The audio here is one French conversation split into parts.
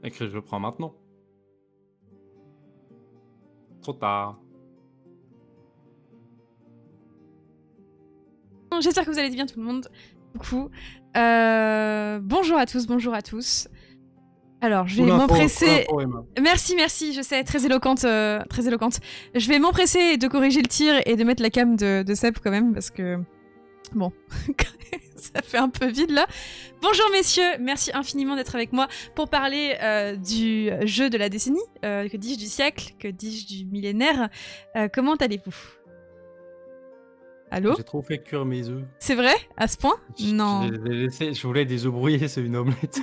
Écrit, je le prends maintenant. Trop tard. J'espère que vous allez bien tout le monde. Coucou. Bonjour à tous, bonjour à tous. Alors, je vais m'empresser. Merci, merci, je sais, très éloquente, très éloquente. Je vais m'empresser de corriger le tir et de mettre la cam de Seb quand même, parce que... Bon, ça fait un peu vide là. Bonjour messieurs, merci infiniment d'être avec moi pour parler du jeu de la décennie, que dis-je du siècle, que dis-je du millénaire. Comment allez-vous? Allô? J'ai trop fait cuire mes œufs. C'est vrai? À ce point? Non. Je voulais des œufs brouillés, c'est une omelette.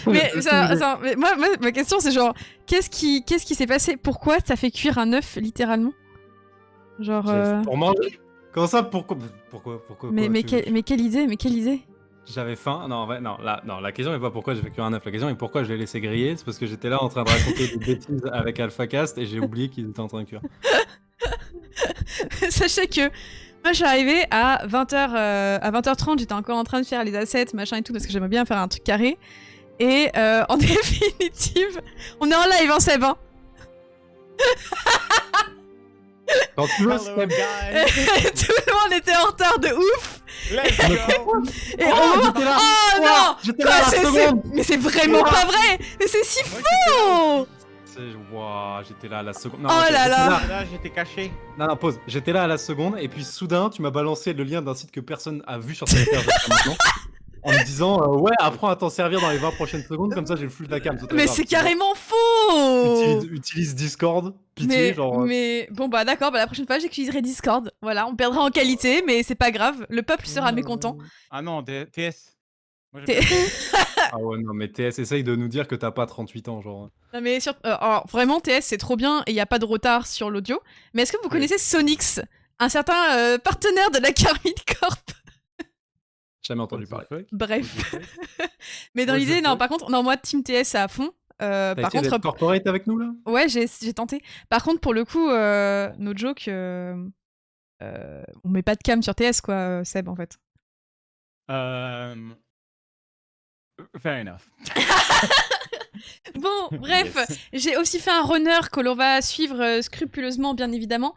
Mais, mais moi, ma question c'est genre, qu'est-ce qui s'est passé? Pourquoi ça fait cuire un œuf littéralement? Genre. Pour manger? Comment ça? Pourquoi mais quelle idée? J'avais faim. Non, en vrai, non, la question n'est pas pourquoi j'ai fait cuire un œuf. La question est pourquoi je l'ai laissé griller. C'est parce que j'étais là en train de raconter des bêtises avec AlphaCast et j'ai oublié qu'ils étaient en train de cuire. Sachez que moi je suis arrivée à 20h30, j'étais encore en train de faire les assets, machin et tout, parce que j'aimerais bien faire un truc carré. Et en définitive, on est en live, hein, Seb, hein. Quand tu veux, Seb. Tout le monde était en retard de ouf. Let's go. Et oh non, j'étais là à la seconde. mais c'est vraiment pas vrai. Mais c'est si faux. Wow, j'étais là à la seconde. Non, oh là là. Là, j'étais caché. Non, pause. J'étais là à la seconde et puis soudain, tu m'as balancé le lien d'un site que personne a vu sur ta carte maintenant. En me disant, ouais, apprends à t'en servir dans les 20 prochaines secondes, comme ça j'ai le flux de la cam. Mais c'est carrément faux. Utilise Discord, pitié, mais bon bah d'accord, bah la prochaine fois j'utiliserai Discord. Voilà, on perdra en qualité, mais c'est pas grave, le peuple sera mécontent. Ah non, TS. Moi, ah ouais, non, mais TS essaye de nous dire que t'as pas 38 ans, genre. Non mais alors, vraiment, TS c'est trop bien et il y a pas de retard sur l'audio. Mais est-ce que vous connaissez Sonix, un certain partenaire de la Carmine Corp? Jamais entendu parler. Bref. Mais dans l'idée, non, par contre, non, moi, Team TS à fond. T'as essayé d'être corporate avec nous, là? Ouais, j'ai tenté. Par contre, pour le coup, no joke, on met pas de cam sur TS, quoi, Seb, en fait. Fair enough. Bon, bref, j'ai aussi fait un runner que l'on va suivre scrupuleusement, bien évidemment.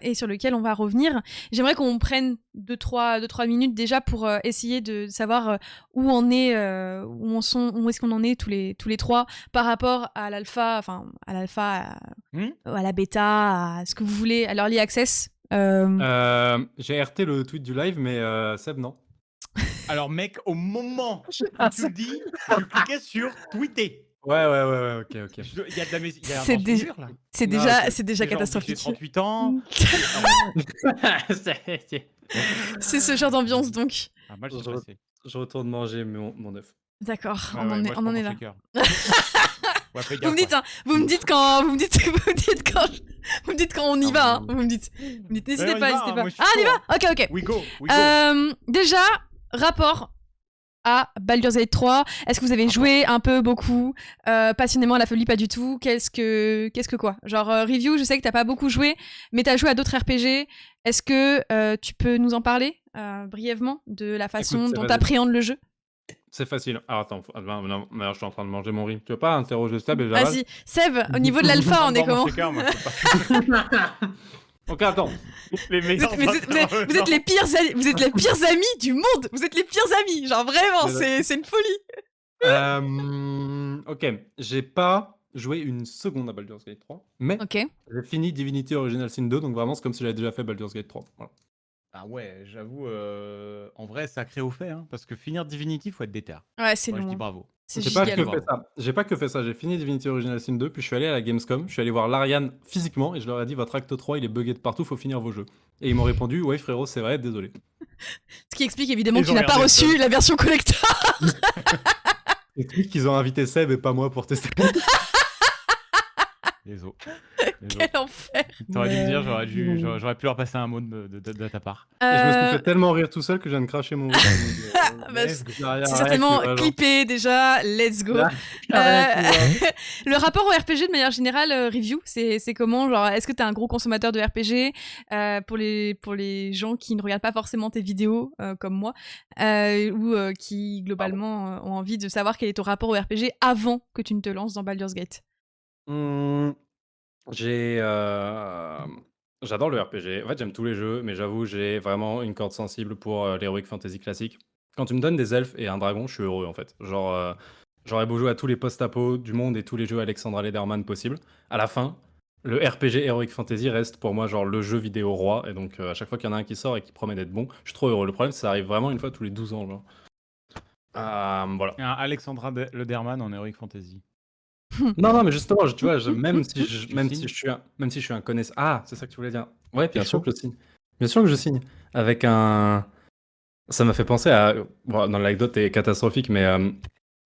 Et sur lequel on va revenir. J'aimerais qu'on prenne 2-3 minutes déjà pour essayer de savoir où on est, où est-ce qu'on en est tous les trois par rapport à l'alpha, enfin à l'alpha, à la bêta, à ce que vous voulez, à l'early access. J'ai RT le tweet du live, mais Seb, non. Alors mec, au moment où tu le dis, tu cliquais sur tweeter. Ouais, ok. Il y a de la musique. C'est déjà catastrophique. 38 ans. C'est ce genre d'ambiance donc. Ah, moi, je retourne manger mon œuf. D'accord, on en est là. Ouais, vous me dites quand on y va, hein. Vous me dites n'hésitez pas. Ah, on y va. Ok. We go. Déjà, rapport à Baldur's Gate 3. Est-ce que vous avez joué un peu, beaucoup, passionnément à la folie, pas du tout? Qu'est-ce que quoi? Genre, review, je sais que t'as pas beaucoup joué, mais t'as joué à d'autres RPG. Est-ce que tu peux nous en parler brièvement de la façon dont t'appréhendes le jeu? C'est facile. Alors attends, non, je suis en train de manger mon riz. Tu veux pas interroger Seb et Vas-y, Seb, au niveau de l'alpha, on est comment? Ok, attends. Vous êtes les pires amis du monde. Vous êtes les pires amis. Genre vraiment, c'est une folie. Ok, j'ai pas joué une seconde à Baldur's Gate 3, mais j'ai fini Divinity Original Sin 2, donc vraiment c'est comme si j'avais déjà fait Baldur's Gate 3. Voilà. Ah ouais, j'avoue, en vrai, sacré au fait, hein, parce que finir Divinity, faut être déter. Ouais, c'est long. Je dis bravo. J'ai pas que fait ça. J'ai fini Divinity Original Sin 2, puis je suis allé à la Gamescom, je suis allé voir l'Ariane physiquement, et je leur ai dit, votre acte 3, il est buggé de partout, faut finir vos jeux. Et ils m'ont répondu, ouais frérot, c'est vrai, désolé. Ce qui explique évidemment que tu n'as pas reçu la version collector. Ça explique qu'ils ont invité Seb et pas moi pour tester. Les os. Quel enfer. T'aurais dû me dire, j'aurais pu leur passer un mot de ta part. Et je me suis fait tellement rire tout seul que je viens de cracher mon. C'est certainement clippé déjà, let's go. Le rapport au RPG de manière générale, review, c'est comment, genre, est-ce que t'es un gros consommateur de RPG pour les gens qui ne regardent pas forcément tes vidéos comme moi ou qui globalement ont envie de savoir quel est ton rapport au RPG avant que tu ne te lances dans Baldur's Gate? J'adore le RPG. En fait, j'aime tous les jeux, mais j'avoue, j'ai vraiment une corde sensible pour l'heroic fantasy classique. Quand tu me donnes des elfes et un dragon, je suis heureux en fait. Genre, j'aurais beau jouer à tous les post-apo du monde et tous les jeux Alexandra Lederman possibles. À la fin, le RPG Heroic Fantasy reste pour moi genre le jeu vidéo roi. Et donc, à chaque fois qu'il y en a un qui sort et qui promet d'être bon, je suis trop heureux. Le problème, c'est que ça arrive vraiment une fois tous les 12 ans. Genre. Voilà. Un Alexandra Lederman en Heroic Fantasy. Non, mais justement, tu vois, même si je suis un connaisseur. Ah, c'est ça que tu voulais dire. Ouais, bien sûr que je signe. Bien sûr que je signe. Avec un. Ça m'a fait penser à. Bon, dans l'anecdote est catastrophique, mais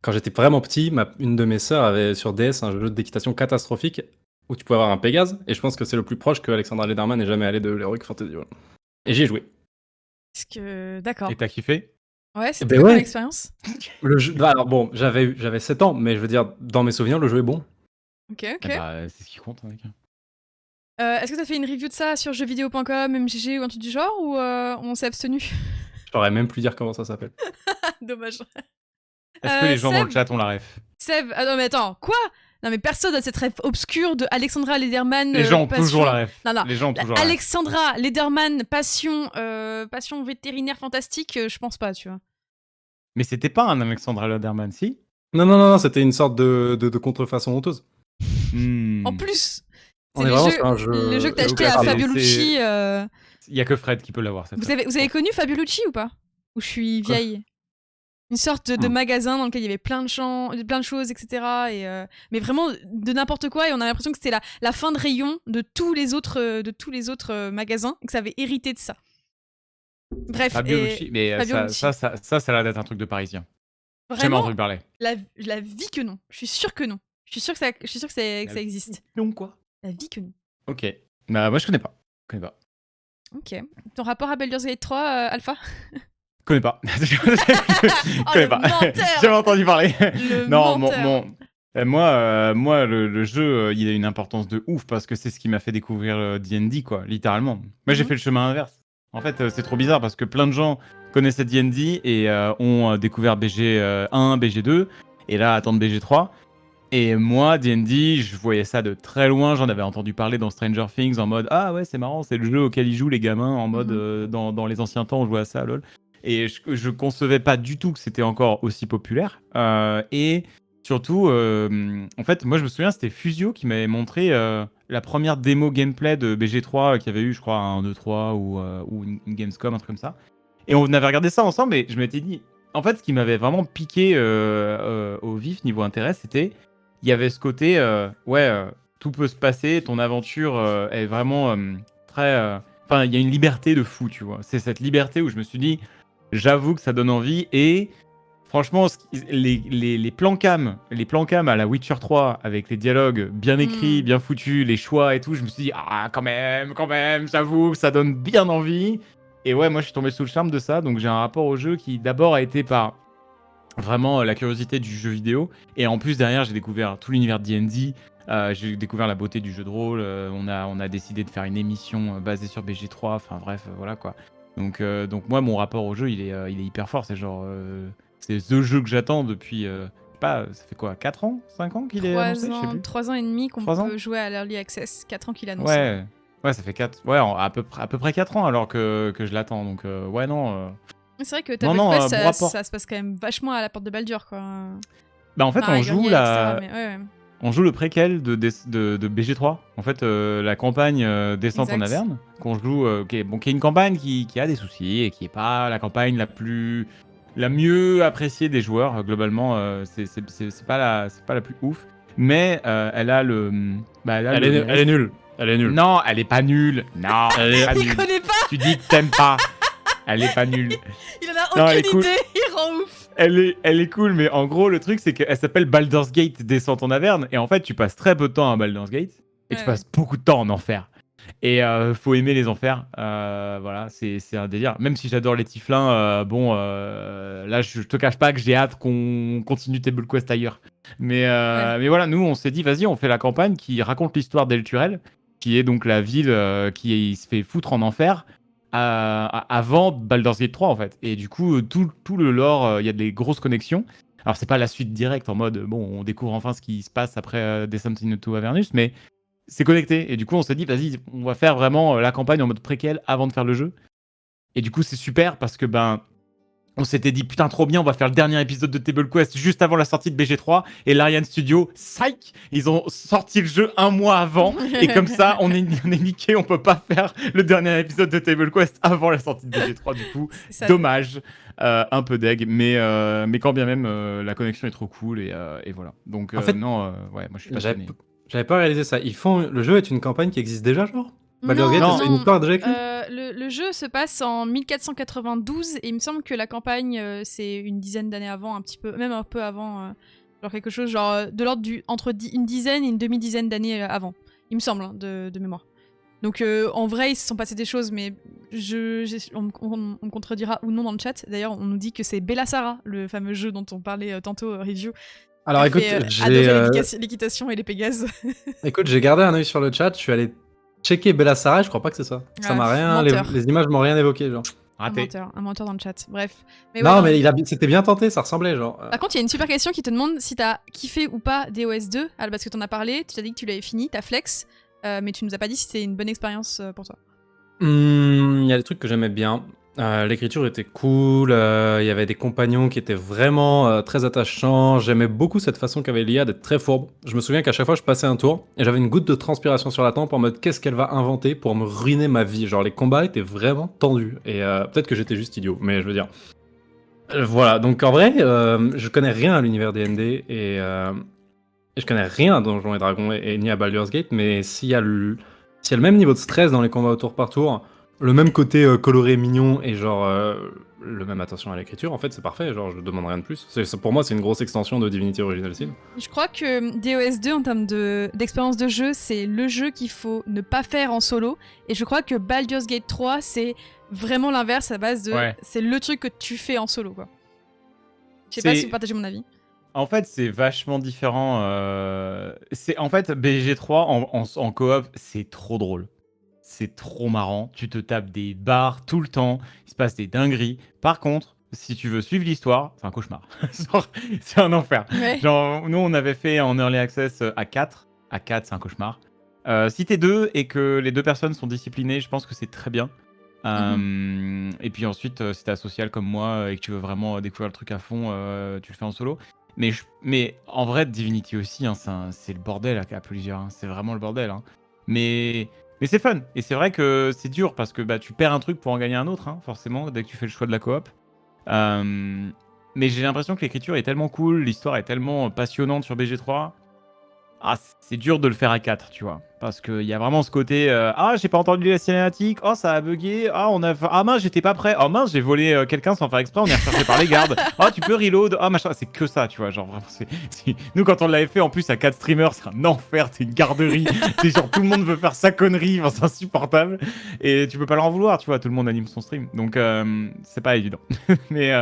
quand j'étais vraiment petit, une de mes sœurs avait sur DS un jeu d'équitation catastrophique où tu pouvais avoir un Pégase, et je pense que c'est le plus proche que Alexandra Lederman n'ait jamais allé de l'Heroic Fantasy. Voilà. Et j'y ai joué. D'accord. Et t'as kiffé? Ouais, c'était quoi l'expérience? Le jeu... Alors bon, j'avais 7 ans, mais je veux dire, dans mes souvenirs, le jeu est bon. Ok. Bah, c'est ce qui compte, mec. Est-ce que t'as fait une review de ça sur jeuxvideo.com, MGG ou un truc du genre, ou on s'est abstenu? Je saurais même plus dire comment ça s'appelle. Dommage. Est-ce que les gens dans le chat ont la ref? Seb, non mais attends, quoi? Non mais personne n'a cette ref obscure de Alexandra Lederman. Les gens ont passion... toujours la ref. Non. Les gens ont toujours Alexandra Lederman, passion vétérinaire fantastique, je pense pas, tu vois. Mais c'était pas un Alexandra Lederman, si? Non, c'était une sorte de contrefaçon honteuse. En plus, c'est le jeu que t'as acheté à Fabiolucci. Il y a que Fred qui peut l'avoir. Vous avez connu Fabiolucci ou pas? Ou je suis vieille? Une sorte de magasin dans lequel il y avait plein de choses, etc. Mais vraiment de n'importe quoi, et on a l'impression que c'était la fin de rayon de tous les autres magasins, et que ça avait hérité de ça. Bref. Fabiolucci, mais Fabiolucci. ça a l'air d'être un truc de Parisien. J'ai jamais entendu parler. La vie que non. Je suis sûre que non. Je suis sûre que ça existe. Non, quoi? La vie que non. Ok. Bah, moi, je connais pas. Ok. Ton rapport à Baldur's Gate 3, Alpha? Connais pas. Connais pas. J'ai jamais entendu parler. Non, moi, le jeu, il a une importance de ouf parce que c'est ce qui m'a fait découvrir D&D, quoi, littéralement. Moi, j'ai fait le chemin inverse. En fait, c'est trop bizarre parce que plein de gens connaissaient D&D et ont découvert BG1, BG2 et là attendent BG3. Et moi, D&D, je voyais ça de très loin. J'en avais entendu parler dans Stranger Things en mode « Ah ouais, c'est marrant, c'est le jeu auquel ils jouent les gamins en mode dans les anciens temps, on jouait à ça, lol. » Et je concevais pas du tout que c'était encore aussi populaire. Et surtout, en fait, moi je me souviens, c'était Fusio qui m'avait montré la première démo gameplay de BG3 qu'il y avait eu, je crois, à un 2-3 ou une Gamescom, un truc comme ça. Et on avait regardé ça ensemble et je m'étais dit... En fait, ce qui m'avait vraiment piqué au vif niveau intérêt, c'était... Il y avait ce côté, tout peut se passer, ton aventure est vraiment très... Enfin, il y a une liberté de fou, tu vois. C'est cette liberté où je me suis dit... J'avoue que ça donne envie et franchement, les plans cam à la Witcher 3 avec les dialogues bien écrits, bien foutus, les choix et tout, je me suis dit quand même, j'avoue que ça donne bien envie. Et ouais, moi je suis tombé sous le charme de ça, donc j'ai un rapport au jeu qui d'abord a été par vraiment la curiosité du jeu vidéo et en plus derrière j'ai découvert tout l'univers de D&D. J'ai découvert la beauté du jeu de rôle. On a décidé de faire une émission basée sur BG3. Enfin bref, voilà quoi. Donc moi, mon rapport au jeu, il est hyper fort. C'est genre, c'est the jeu que j'attends depuis, ça fait quoi, 4 ans 5 ans qu'il est annoncé, je sais plus. 3 ans et demi qu'on peut jouer à l'Early Access. 4 ans qu'il annonce. Ouais, ça fait 4, ouais, à peu près 4 ans alors que je l'attends. Donc ouais, non. C'est vrai que Table Quest, ça se passe quand même vachement à la porte de Baldur, quoi. Bah en fait, on joue on joue le préquel de BG3. En fait, la campagne Descente en Averne, qu'on joue, qui est une campagne qui a des soucis et qui est pas la campagne la mieux appréciée des joueurs. Globalement, c'est pas la plus ouf, mais elle a le. Elle est nulle. Elle est nulle. Non, elle est pas nulle. Non, elle est pas nulle. Il connaît pas. Tu dis que t'aimes pas. Elle est pas nulle. Il en a aucune idée. Il rend ouf. Elle est cool, mais en gros, le truc, c'est qu'elle s'appelle Baldur's Gate Descente en Averne. Et en fait, tu passes très peu de temps à Baldur's Gate. Et tu passes beaucoup de temps en enfer. Et faut aimer les enfers. Voilà, c'est un délire. Même si j'adore les Tiflins, bon, là, je te cache pas que j'ai hâte qu'on continue Table Quest ailleurs. Mais voilà, nous, on s'est dit, vas-y, on fait la campagne qui raconte l'histoire d'Elturel, qui est donc la ville qui se fait foutre en enfer avant Baldur's Gate 3, en fait. Et du coup, tout le lore, il y a des grosses connexions. Alors, c'est pas la suite directe en mode, bon, on découvre enfin ce qui se passe après Descent into Avernus, mais c'est connecté. Et du coup, on s'est dit, vas-y, on va faire vraiment la campagne en mode préquel avant de faire le jeu. Et du coup, c'est super parce que, on s'était dit, putain, trop bien, on va faire le dernier épisode de Table Quest juste avant la sortie de BG3. Et l'Ariane Studio, psych, ils ont sorti le jeu un mois avant. Et comme ça, on est niqué, on peut pas faire le dernier épisode de Table Quest avant la sortie de BG3. Du coup, dommage. Un peu deg, mais quand bien même, la connexion est trop cool. Et voilà. Donc, en fait, non, ouais, moi je suis passionné. J'avais pas réalisé ça. Le jeu est une campagne qui existe déjà, genre Baldur's Gate, c'est une histoire déjà écrite le jeu se passe en 1492 et il me semble que la campagne, c'est une dizaine d'années avant, un petit peu, même un peu avant, genre quelque chose genre de l'ordre entre une dizaine et une demi-dizaine d'années avant, il me semble, hein, de mémoire. Donc en vrai, ils se sont passés des choses, mais on me contredira ou non dans le chat. D'ailleurs, on nous dit que c'est Bellasara, le fameux jeu dont on parlait tantôt, review. Alors écoute, j'ai l'équitation et les Pégases. Écoute, j'ai gardé un œil sur le chat, je suis allé checker Bellasara, je crois pas que c'est ça. Ça m'a rien, les images m'ont rien évoqué, genre. Raté. Un menteur dans le chat, bref. Mais non, mais c'était bien tenté, ça ressemblait, genre. Par contre, il y a une super question qui te demande si t'as kiffé ou pas DOS 2, parce que t'en as parlé, tu t'as dit que tu l'avais fini, t'as flex, mais tu nous as pas dit si c'était une bonne expérience pour toi. Il y a des trucs que j'aimais bien. L'écriture était cool, il y avait des compagnons qui étaient vraiment très attachants. J'aimais beaucoup cette façon qu'avait l'IA d'être très fourbe. Je me souviens qu'à chaque fois je passais un tour et j'avais une goutte de transpiration sur la tempe en mode qu'est-ce qu'elle va inventer pour me ruiner ma vie. Genre les combats étaient vraiment tendus et peut-être que j'étais juste idiot, mais je veux dire. Voilà, donc en vrai, je connais rien à l'univers D&D et je connais rien à Donjons et Dragons et ni à Baldur's Gate, mais s'il y a le même niveau de stress dans les combats au tour par tour, le même côté coloré mignon et genre le même attention à l'écriture, en fait c'est parfait, genre je demande rien de plus. Pour moi c'est une grosse extension de Divinity Original Sin. Je crois que DOS 2 en termes d'expérience de jeu, c'est le jeu qu'il faut ne pas faire en solo, et je crois que Baldur's Gate 3 c'est vraiment l'inverse à base de c'est le truc que tu fais en solo quoi. Je sais pas si vous partagez mon avis. En fait, c'est vachement différent. En fait, BG3 en coop, c'est trop drôle. C'est trop marrant. Tu te tapes des barres tout le temps. Il se passe des dingueries. Par contre, si tu veux suivre l'histoire, c'est un cauchemar. C'est un enfer. Ouais. Genre, nous, on avait fait en Early Access à 4. À 4, c'est un cauchemar. Si t'es 2 et que les 2 personnes sont disciplinées, je pense que c'est très bien. Et puis ensuite, si t'es asocial comme moi et que tu veux vraiment découvrir le truc à fond, tu le fais en solo. Mais en vrai, Divinity aussi, hein, c'est le bordel à plusieurs. Hein. C'est vraiment le bordel. Hein. Mais c'est fun. Et c'est vrai que c'est dur parce que tu perds un truc pour en gagner un autre, hein, forcément, dès que tu fais le choix de la coop. Mais j'ai l'impression que l'écriture est tellement cool, l'histoire est tellement passionnante sur BG3. Ah, c'est dur de le faire à 4, tu vois. Parce qu'il y a vraiment ce côté ah, j'ai pas entendu la cinématique, oh, ça a bugué, ah mince, j'étais pas prêt, oh mince, j'ai volé quelqu'un sans faire exprès, on est recherché par les gardes, oh, tu peux reload, oh, machin, c'est que ça, tu vois. Genre, vraiment, nous, quand on l'avait fait, en plus, à 4 streamers, c'est un enfer, c'est une garderie, c'est genre tout le monde veut faire sa connerie, enfin, c'est insupportable, et tu peux pas leur en vouloir, tu vois, tout le monde anime son stream, donc c'est pas évident. mais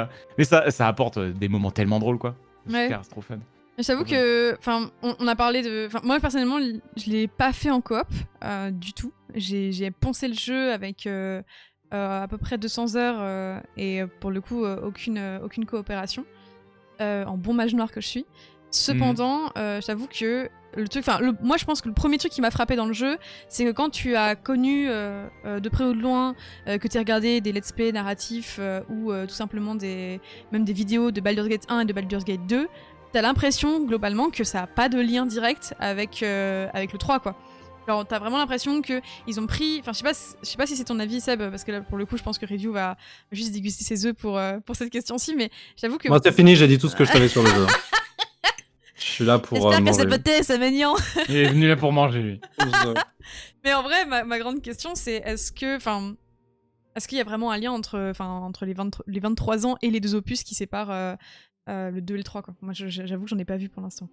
ça apporte des moments tellement drôles, quoi. Ouais. C'est trop fun. J'avoue que, on a parlé de, moi personnellement, je l'ai pas fait en coop du tout. J'ai poncé le jeu avec à peu près 200 heures et pour le coup aucune coopération. En bon mage noir que je suis. Cependant, j'avoue que le truc, moi je pense que le premier truc qui m'a frappé dans le jeu, c'est que quand tu as connu de près ou de loin, que tu as regardé des let's play narratifs ou tout simplement même des vidéos de Baldur's Gate 1 et de Baldur's Gate 2, t'as l'impression globalement que ça a pas de lien direct avec le 3 quoi. Genre t'as vraiment l'impression que ils ont pris, je sais pas si c'est ton avis Seb, parce que là pour le coup je pense que Review va juste déguster ses œufs pour cette question-ci, mais j'avoue que moi c'est fini, j'ai dit tout ce que je savais sur le jeu. Je suis là pour j'espère manger. que c'est poté, c'est mignon. Il est venu là pour manger lui. Mais en vrai ma grande question c'est est-ce qu'il y a vraiment un lien entre les 23 ans et les 2 opus qui séparent le 2 et le 3 quoi. Moi j'avoue que j'en ai pas vu pour l'instant.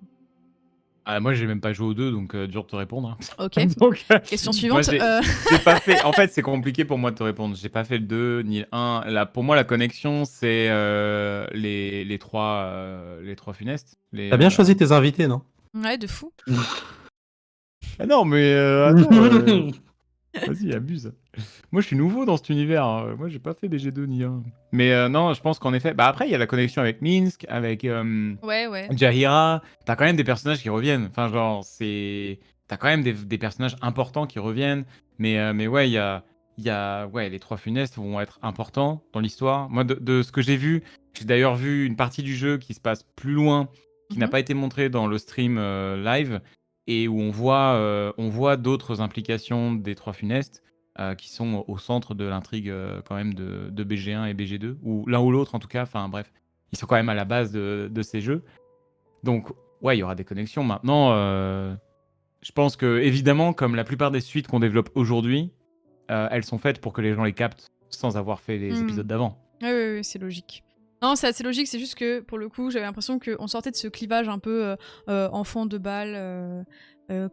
Ah, moi, j'ai même pas joué aux 2, donc dur de te répondre. Hein. Ok. Donc, Question moi, suivante. j'ai pas fait. En fait, c'est compliqué pour moi de te répondre. J'ai pas fait le 2 ni le 1. Là, pour moi, la connexion, c'est les trois funestes. T'as bien choisi tes invités, non? Ouais, de fou. Ah non, mais attends. Vas-y, abuse. Moi, je suis nouveau dans cet univers. Hein. Moi, j'ai pas fait BG2 ni 1. Mais non, je pense qu'en effet. Bah, après, il y a la connexion avec Minsk, avec Ouais. Jaheira. T'as quand même des personnages qui reviennent. Enfin, genre, c'est. T'as quand même des personnages importants qui reviennent. Mais ouais, ouais, les trois funestes vont être importants dans l'histoire. Moi, de ce que j'ai d'ailleurs vu une partie du jeu qui se passe plus loin, qui n'a pas été montrée dans le stream live, et où on voit d'autres implications des trois funestes qui sont au centre de l'intrigue quand même de BG1 et BG2, ou l'un ou l'autre en tout cas, enfin bref, ils sont quand même à la base de ces jeux. Donc ouais, il y aura des connexions. Maintenant, je pense que évidemment, comme la plupart des suites qu'on développe aujourd'hui, elles sont faites pour que les gens les captent sans avoir fait les épisodes d'avant. Ouais, c'est logique. Non, c'est assez logique, c'est juste que pour le coup, j'avais l'impression qu'on sortait de ce clivage un peu enfant de balle,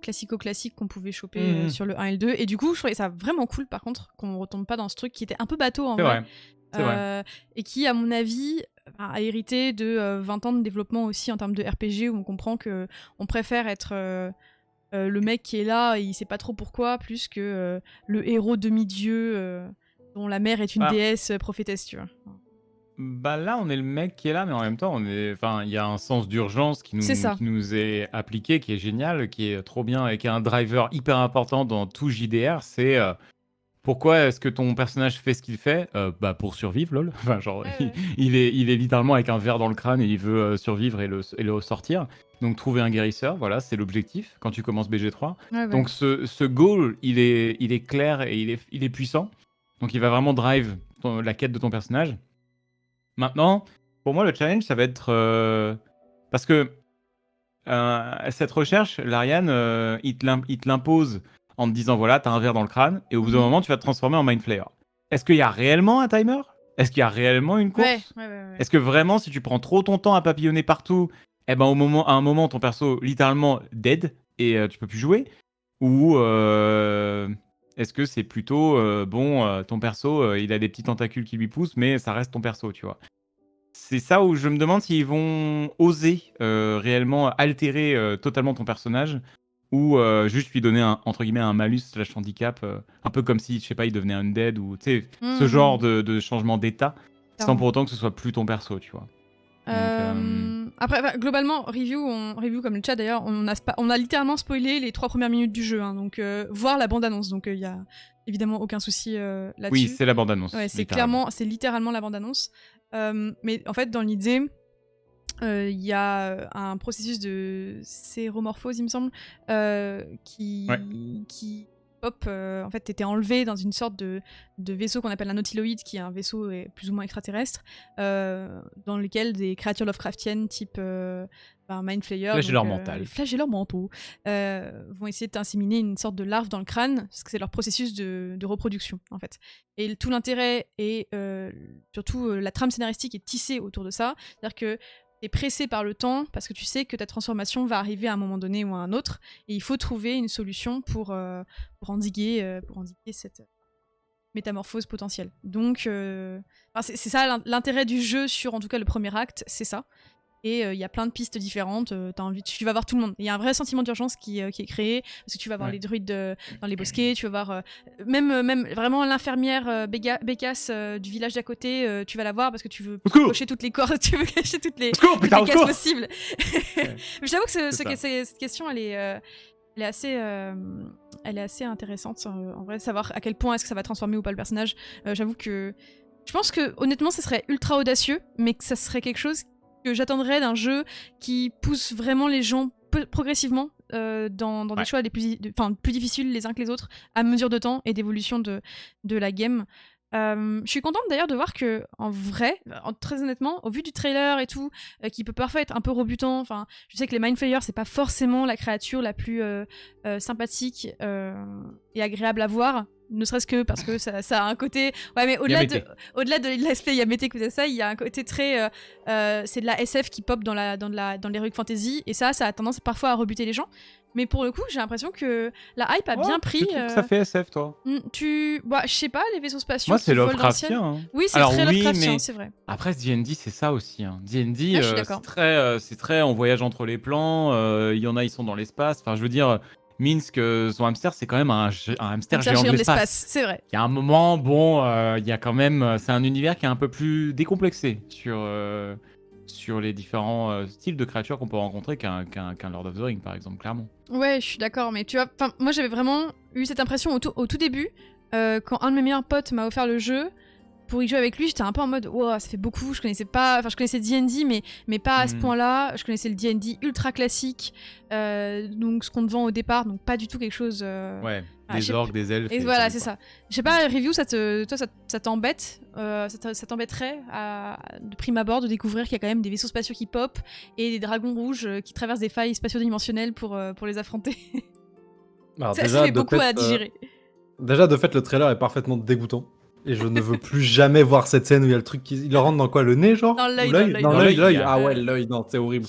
classico-classique qu'on pouvait choper sur le 1 et le 2. Et du coup, je trouvais ça vraiment cool par contre qu'on retombe pas dans ce truc qui était un peu bateau en vrai. C'est vrai. Et qui, à mon avis, a hérité de 20 ans de développement aussi en termes de RPG où on comprend qu'on préfère être le mec qui est là et il sait pas trop pourquoi, plus que le héros demi-dieu dont la mère est une déesse prophétesse, tu vois. Bah là, on est le mec qui est là, mais en même temps, il y a un sens d'urgence qui nous est appliqué, qui est génial, qui est trop bien et qui est un driver hyper important dans tout JDR. C'est pourquoi est-ce que ton personnage fait ce qu'il fait Bah pour survivre, lol. Enfin, genre, il est littéralement avec un verre dans le crâne et il veut survivre et le sortir. Donc trouver un guérisseur, voilà, c'est l'objectif quand tu commences BG3. Donc ce goal, il est clair et il est puissant. Donc il va vraiment drive la quête de ton personnage. Maintenant, pour moi, le challenge, ça va être parce que cette recherche, l'Ariane, il te l'impose en te disant voilà, t'as un verre dans le crâne, et au bout d'un moment, tu vas te transformer en Mind Flayer. Est-ce qu'il y a réellement un timer? Est-ce qu'il y a réellement une course? Ouais. Est-ce que vraiment, si tu prends trop ton temps à papillonner partout, eh ben, à un moment, ton perso, littéralement, dead, et tu peux plus jouer? Ou est-ce que c'est plutôt, ton perso, il a des petits tentacules qui lui poussent, mais ça reste ton perso, tu vois? C'est ça où je me demande s'ils vont oser réellement altérer totalement ton personnage ou juste lui donner entre guillemets un malus / handicap, un peu comme si, je sais pas, il devenait undead ou tu sais, ce genre de changement d'état, sans pour autant que ce soit plus ton perso, tu vois. Après, globalement, review comme le chat d'ailleurs, on a littéralement spoilé les 3 premières minutes du jeu, hein, donc voir la bande-annonce, donc il y a évidemment aucun souci là-dessus. Oui, c'est la bande-annonce. Ouais, c'est littéralement la bande-annonce. Mais en fait, dans l'idée, il y a un processus de séromorphose, il me semble, qui pop. En fait, t'étais enlevé dans une sorte de vaisseau qu'on appelle un nautiloïde, qui est un vaisseau plus ou moins extraterrestre, dans lequel des créatures Lovecraftiennes type Mind Flayer, flagelleurs mentaux, flagelleurs mentaux, vont essayer de t'inséminer une sorte de larve dans le crâne, parce que c'est leur processus de reproduction en fait. Et tout l'intérêt et surtout la trame scénaristique est tissée autour de ça, c'est-à-dire que t'es pressé par le temps parce que tu sais que ta transformation va arriver à un moment donné ou à un autre, et il faut trouver une solution pour endiguer cette métamorphose potentielle. Donc c'est ça l'intérêt du jeu sur en tout cas le premier acte, c'est ça. Et il y a plein de pistes différentes, tu vas voir tout le monde. Il y a un vrai sentiment d'urgence qui est créé, parce que tu vas voir les druides dans les bosquets, tu vas voir même vraiment l'infirmière Bécasse du village d'à côté, tu vas la voir parce que tu veux cocher toutes les cordes, tu veux cacher toutes les cases possibles. Mais j'avoue que cette question, elle est assez intéressante, en vrai, de savoir à quel point est-ce que ça va transformer ou pas le personnage. J'avoue que je pense que honnêtement ça serait ultra audacieux, mais que ça serait quelque chose que j'attendrais d'un jeu qui pousse vraiment les gens progressivement dans des choix plus difficiles les uns que les autres, à mesure de temps et d'évolution de la game. Je suis contente d'ailleurs de voir que, en vrai, très honnêtement, au vu du trailer et tout, qui peut parfois être un peu rebutant, enfin, je sais que les Mind Flayers, c'est pas forcément la créature la plus sympathique et agréable à voir, ne serait-ce que parce que ça a un côté... Ouais, mais au-delà de l'aspect Yamete que ça, il y a un côté très... c'est de la SF qui pop dans l'heroic fantasy, et ça a tendance parfois à rebuter les gens. Mais pour le coup, j'ai l'impression que la hype a bien pris... Tu trouves que ça fait SF, toi? Je sais pas, les vaisseaux spatiaux... Moi, c'est Lovecraftien. Hein. Oui, c'est très Lovecraftien, c'est vrai. Après, D&D, c'est ça aussi. Hein. D&D, c'est très... On voyage entre les plans, il y en a, ils sont dans l'espace. Enfin, je veux dire... Minsk, son hamster, c'est quand même un hamster géant de l'espace. C'est vrai. Il y a un moment, il y a quand même... C'est un univers qui est un peu plus décomplexé sur les différents styles de créatures qu'on peut rencontrer qu'un Lord of the Rings, par exemple, clairement. Ouais, je suis d'accord, mais tu vois, moi j'avais vraiment eu cette impression au tout début, quand un de mes meilleurs potes m'a offert le jeu. Pour y jouer avec lui, j'étais un peu en mode wow, ça fait beaucoup, je connaissais D&D mais pas à ce point-là. Je connaissais le D&D ultra classique, donc ce qu'on te vend au départ, donc pas du tout quelque chose des orques, des elfes. Et voilà, c'est ça. Je sais pas, Review, ça t'embête, ça t'embêterait de prime abord de découvrir qu'il y a quand même des vaisseaux spatiaux qui pop et des dragons rouges qui traversent des failles spatio-dimensionnelles pour les affronter. Alors, ça fait beaucoup à digérer. Déjà, de fait, le trailer est parfaitement dégoûtant. Et je ne veux plus jamais voir cette scène où il y a le truc il rentre dans quoi, le nez, genre? Dans l'œil. Dans l'œil. Ah ouais, l'œil, non, c'est horrible.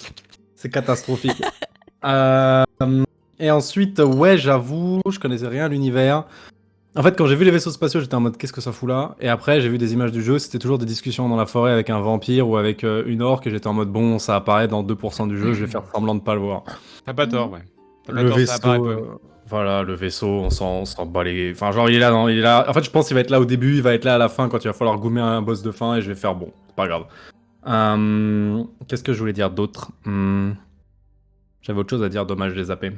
C'est catastrophique. Et ensuite, ouais, j'avoue, je connaissais rien à l'univers. En fait, quand j'ai vu les vaisseaux spatiaux, j'étais en mode qu'est-ce que ça fout là? Et après, j'ai vu des images du jeu, c'était toujours des discussions dans la forêt avec un vampire ou avec une orque, et j'étais en mode bon, ça apparaît dans 2% du jeu, je vais faire semblant de pas le voir. T'as pas tort, ouais. Le vaisseau, voilà, le vaisseau, on s'en bat les... Enfin, genre, il est là. En fait, je pense qu'il va être là au début, il va être là à la fin quand il va falloir gommer un boss de fin, et je vais faire bon, c'est pas grave. Qu'est-ce que je voulais dire d'autre? J'avais autre chose à dire, dommage, je l'ai zappé.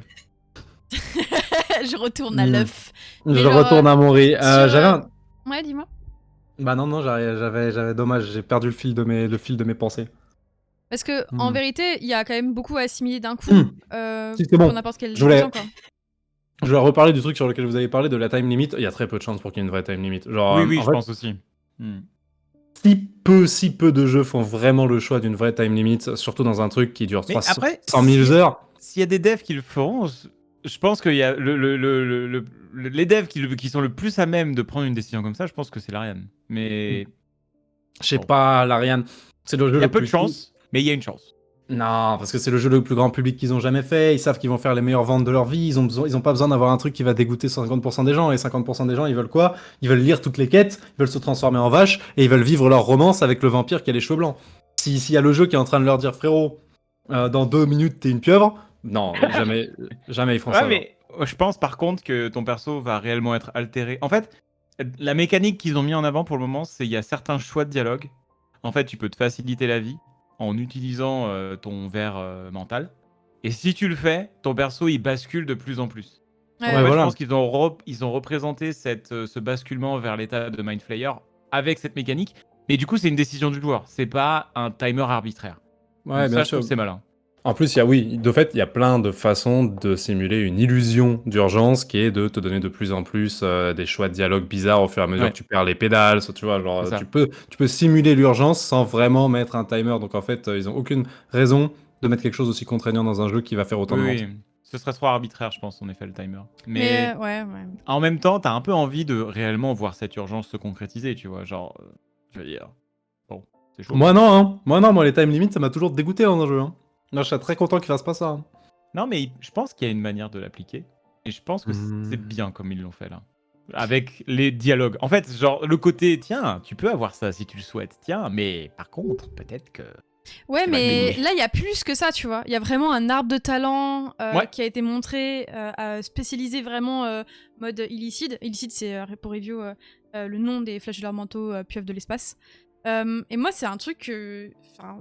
Je retourne à l'œuf. Retourne à mon riz. J'avais un... Ouais, dis-moi. Bah non, j'avais dommage, j'ai perdu le fil de mes pensées. Parce que, en vérité, il y a quand même beaucoup à assimiler d'un coup, si, c'est bon. pour n'importe quel jeu. Je vais reparler du truc sur lequel vous avez parlé, de la time limit. Il y a très peu de chances pour qu'il y ait une vraie time limit. Genre, oui, je pense aussi. Si peu de jeux font vraiment le choix d'une vraie time limit, surtout dans un truc qui dure 300 000 heures. S'il y a des devs qui le feront, je pense qu'il y a les devs qui sont le plus à même de prendre une décision comme ça, je pense que c'est l'Ariane. Mais... Je sais pas, l'Ariane, c'est le jeu le plus... Il y a peu de chance, mais il y a une chance. Non, parce que c'est le jeu le plus grand public qu'ils ont jamais fait. Ils savent qu'ils vont faire les meilleures ventes de leur vie. Ils ont pas besoin d'avoir un truc qui va dégoûter 50% des gens. Et 50% des gens, ils veulent quoi? Ils veulent lire toutes les quêtes, ils veulent se transformer en vache, et ils veulent vivre leur romance avec le vampire qui a les cheveux blancs. S'il y a le jeu qui est en train de leur dire, frérot, dans 2 minutes, t'es une pieuvre, non, jamais ils feront ça. Mais je pense par contre que ton perso va réellement être altéré. En fait, la mécanique qu'ils ont mis en avant pour le moment, c'est qu'il y a certains choix de dialogue. En fait, tu peux te faciliter la vie en utilisant ton verre mental. Et si tu le fais, ton perso, il bascule de plus en plus. Ouais, voilà. Je pense qu'ils ont représenté ce basculement vers l'état de Mind Flayer avec cette mécanique. Mais du coup, c'est une décision du joueur. C'est pas un timer arbitraire. Ouais, donc bien ça, sûr. c'est malin. En plus, il y a plein de façons de simuler une illusion d'urgence qui est de te donner de plus en plus des choix de dialogue bizarres au fur et à mesure que tu perds les pédales. Tu vois, genre, tu peux simuler l'urgence sans vraiment mettre un timer. Donc en fait, ils ont aucune raison de mettre quelque chose aussi contraignant dans un jeu qui va faire autant de ventes. Oui, ce serait trop arbitraire, je pense, en effet, le timer. Mais ouais. En même temps, t'as un peu envie de réellement voir cette urgence se concrétiser, tu vois. Genre, je veux dire, bon, c'est chaud. Moi non, les time limits, ça m'a toujours dégoûté dans un jeu. Non, je serais très content qu'il fasse pas ça. Non, mais je pense qu'il y a une manière de l'appliquer. Et je pense que c'est bien comme ils l'ont fait là. Avec les dialogues. En fait, genre, le côté, tiens, tu peux avoir ça si tu le souhaites. Tiens, mais par contre, peut-être que... Ouais, mais là, il y a plus que ça, tu vois. Il y a vraiment un arbre de talent qui a été montré, spécialisé vraiment mode illicide. Illicide, c'est, pour review, le nom des flagelleurs mentaux pieuvres de l'espace. Et moi, c'est un truc que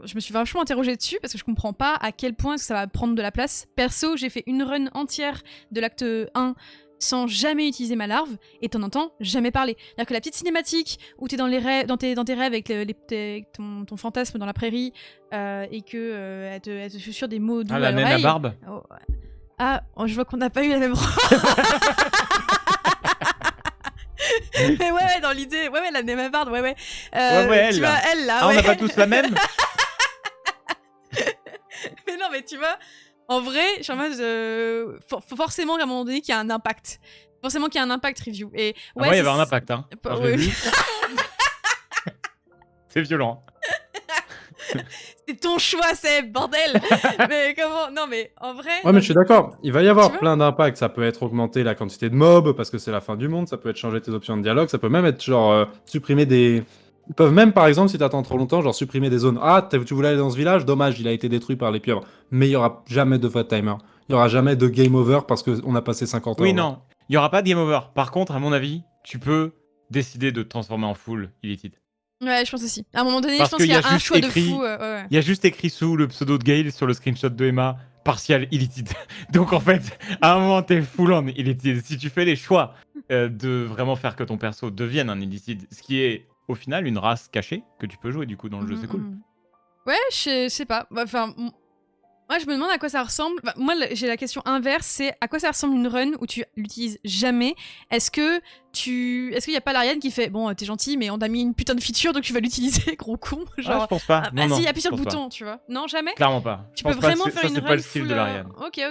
je me suis vachement interrogée dessus parce que je comprends pas à quel point ça va prendre de la place. Perso, j'ai fait une run entière de l'acte 1 sans jamais utiliser ma larve et t'en entends jamais parler. C'est-à-dire que la petite cinématique où t'es dans tes rêves avec ton fantasme dans la prairie et que elle te susurre des mots doux à l'oreille. Ah, la naine à barbe. Je vois qu'on n'a pas eu la même Mais ouais, dans l'idée, la Nema Bard, ouais. Elle, tu vois, elle là. On n'a pas tous la même. Mais non, mais tu vois, en vrai, je suis en mode, faut forcément qu'à un moment donné qu'il y a un impact. forcément qu'il y a un impact review. Et ouais, il y avait un impact, hein. C'est violent. C'est ton choix, Seb, bordel. Mais comment? Non, mais en vrai. Ouais, mais je suis d'accord. Il va y avoir plein d'impacts. Ça peut être augmenter la quantité de mobs parce que c'est la fin du monde. Ça peut être changer tes options de dialogue. Ça peut même être genre supprimer des. Ils peuvent même, par exemple, si t'attends trop longtemps, genre supprimer des zones. Ah, tu voulais aller dans ce village? Dommage, il a été détruit par les pieuvres. Mais il y aura jamais de vrai timer. Il y aura jamais de game over parce qu'on a passé 50 heures. Oui, non. Il y aura pas de game over. Par contre, à mon avis, tu peux décider de te transformer en full illicite. Ouais, je pense aussi. À un moment donné, je pense qu'il y a un choix de fou. Il y a juste écrit sous le pseudo de Gale sur le screenshot de Emma, partial illicite. Donc en fait, à un moment, t'es full on illicite. Si tu fais les choix de vraiment faire que ton perso devienne un illicite, ce qui est au final une race cachée que tu peux jouer du coup dans le jeu, c'est cool. Ouais, je sais pas. Enfin, moi je me demande à quoi ça ressemble. Bah, moi j'ai la question inverse, c'est à quoi ça ressemble une run où tu l'utilises jamais. Est-ce qu'il y a pas l'Ariane qui fait bon t'es gentil mais on t'a mis une putain de feature donc tu vas l'utiliser gros con genre. Je pense pas. Non, si appuie sur le bouton, tu vois. Non, jamais. Clairement pas. Tu peux vraiment faire une run. C'est pas le style de l'Ariane. Ok.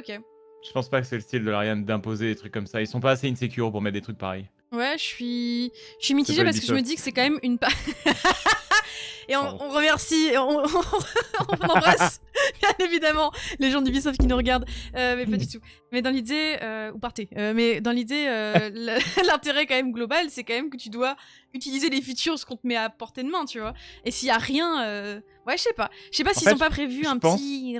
Je pense pas que c'est le style de l'Ariane d'imposer des trucs comme ça. Ils sont pas assez insecure pour mettre des trucs pareils. Ouais, je suis mitigée parce que je me dis que c'est quand même une Et on remercie, on embrasse bien évidemment les gens d'Ubisoft qui nous regardent, mais pas du tout. Mais dans l'idée, ou partez, mais dans l'idée, l'intérêt quand même global, c'est quand même que tu dois utiliser les features qu'on te met à portée de main, tu vois. Et s'il y a rien, ouais, je sais pas s'ils ont pas prévu un petit...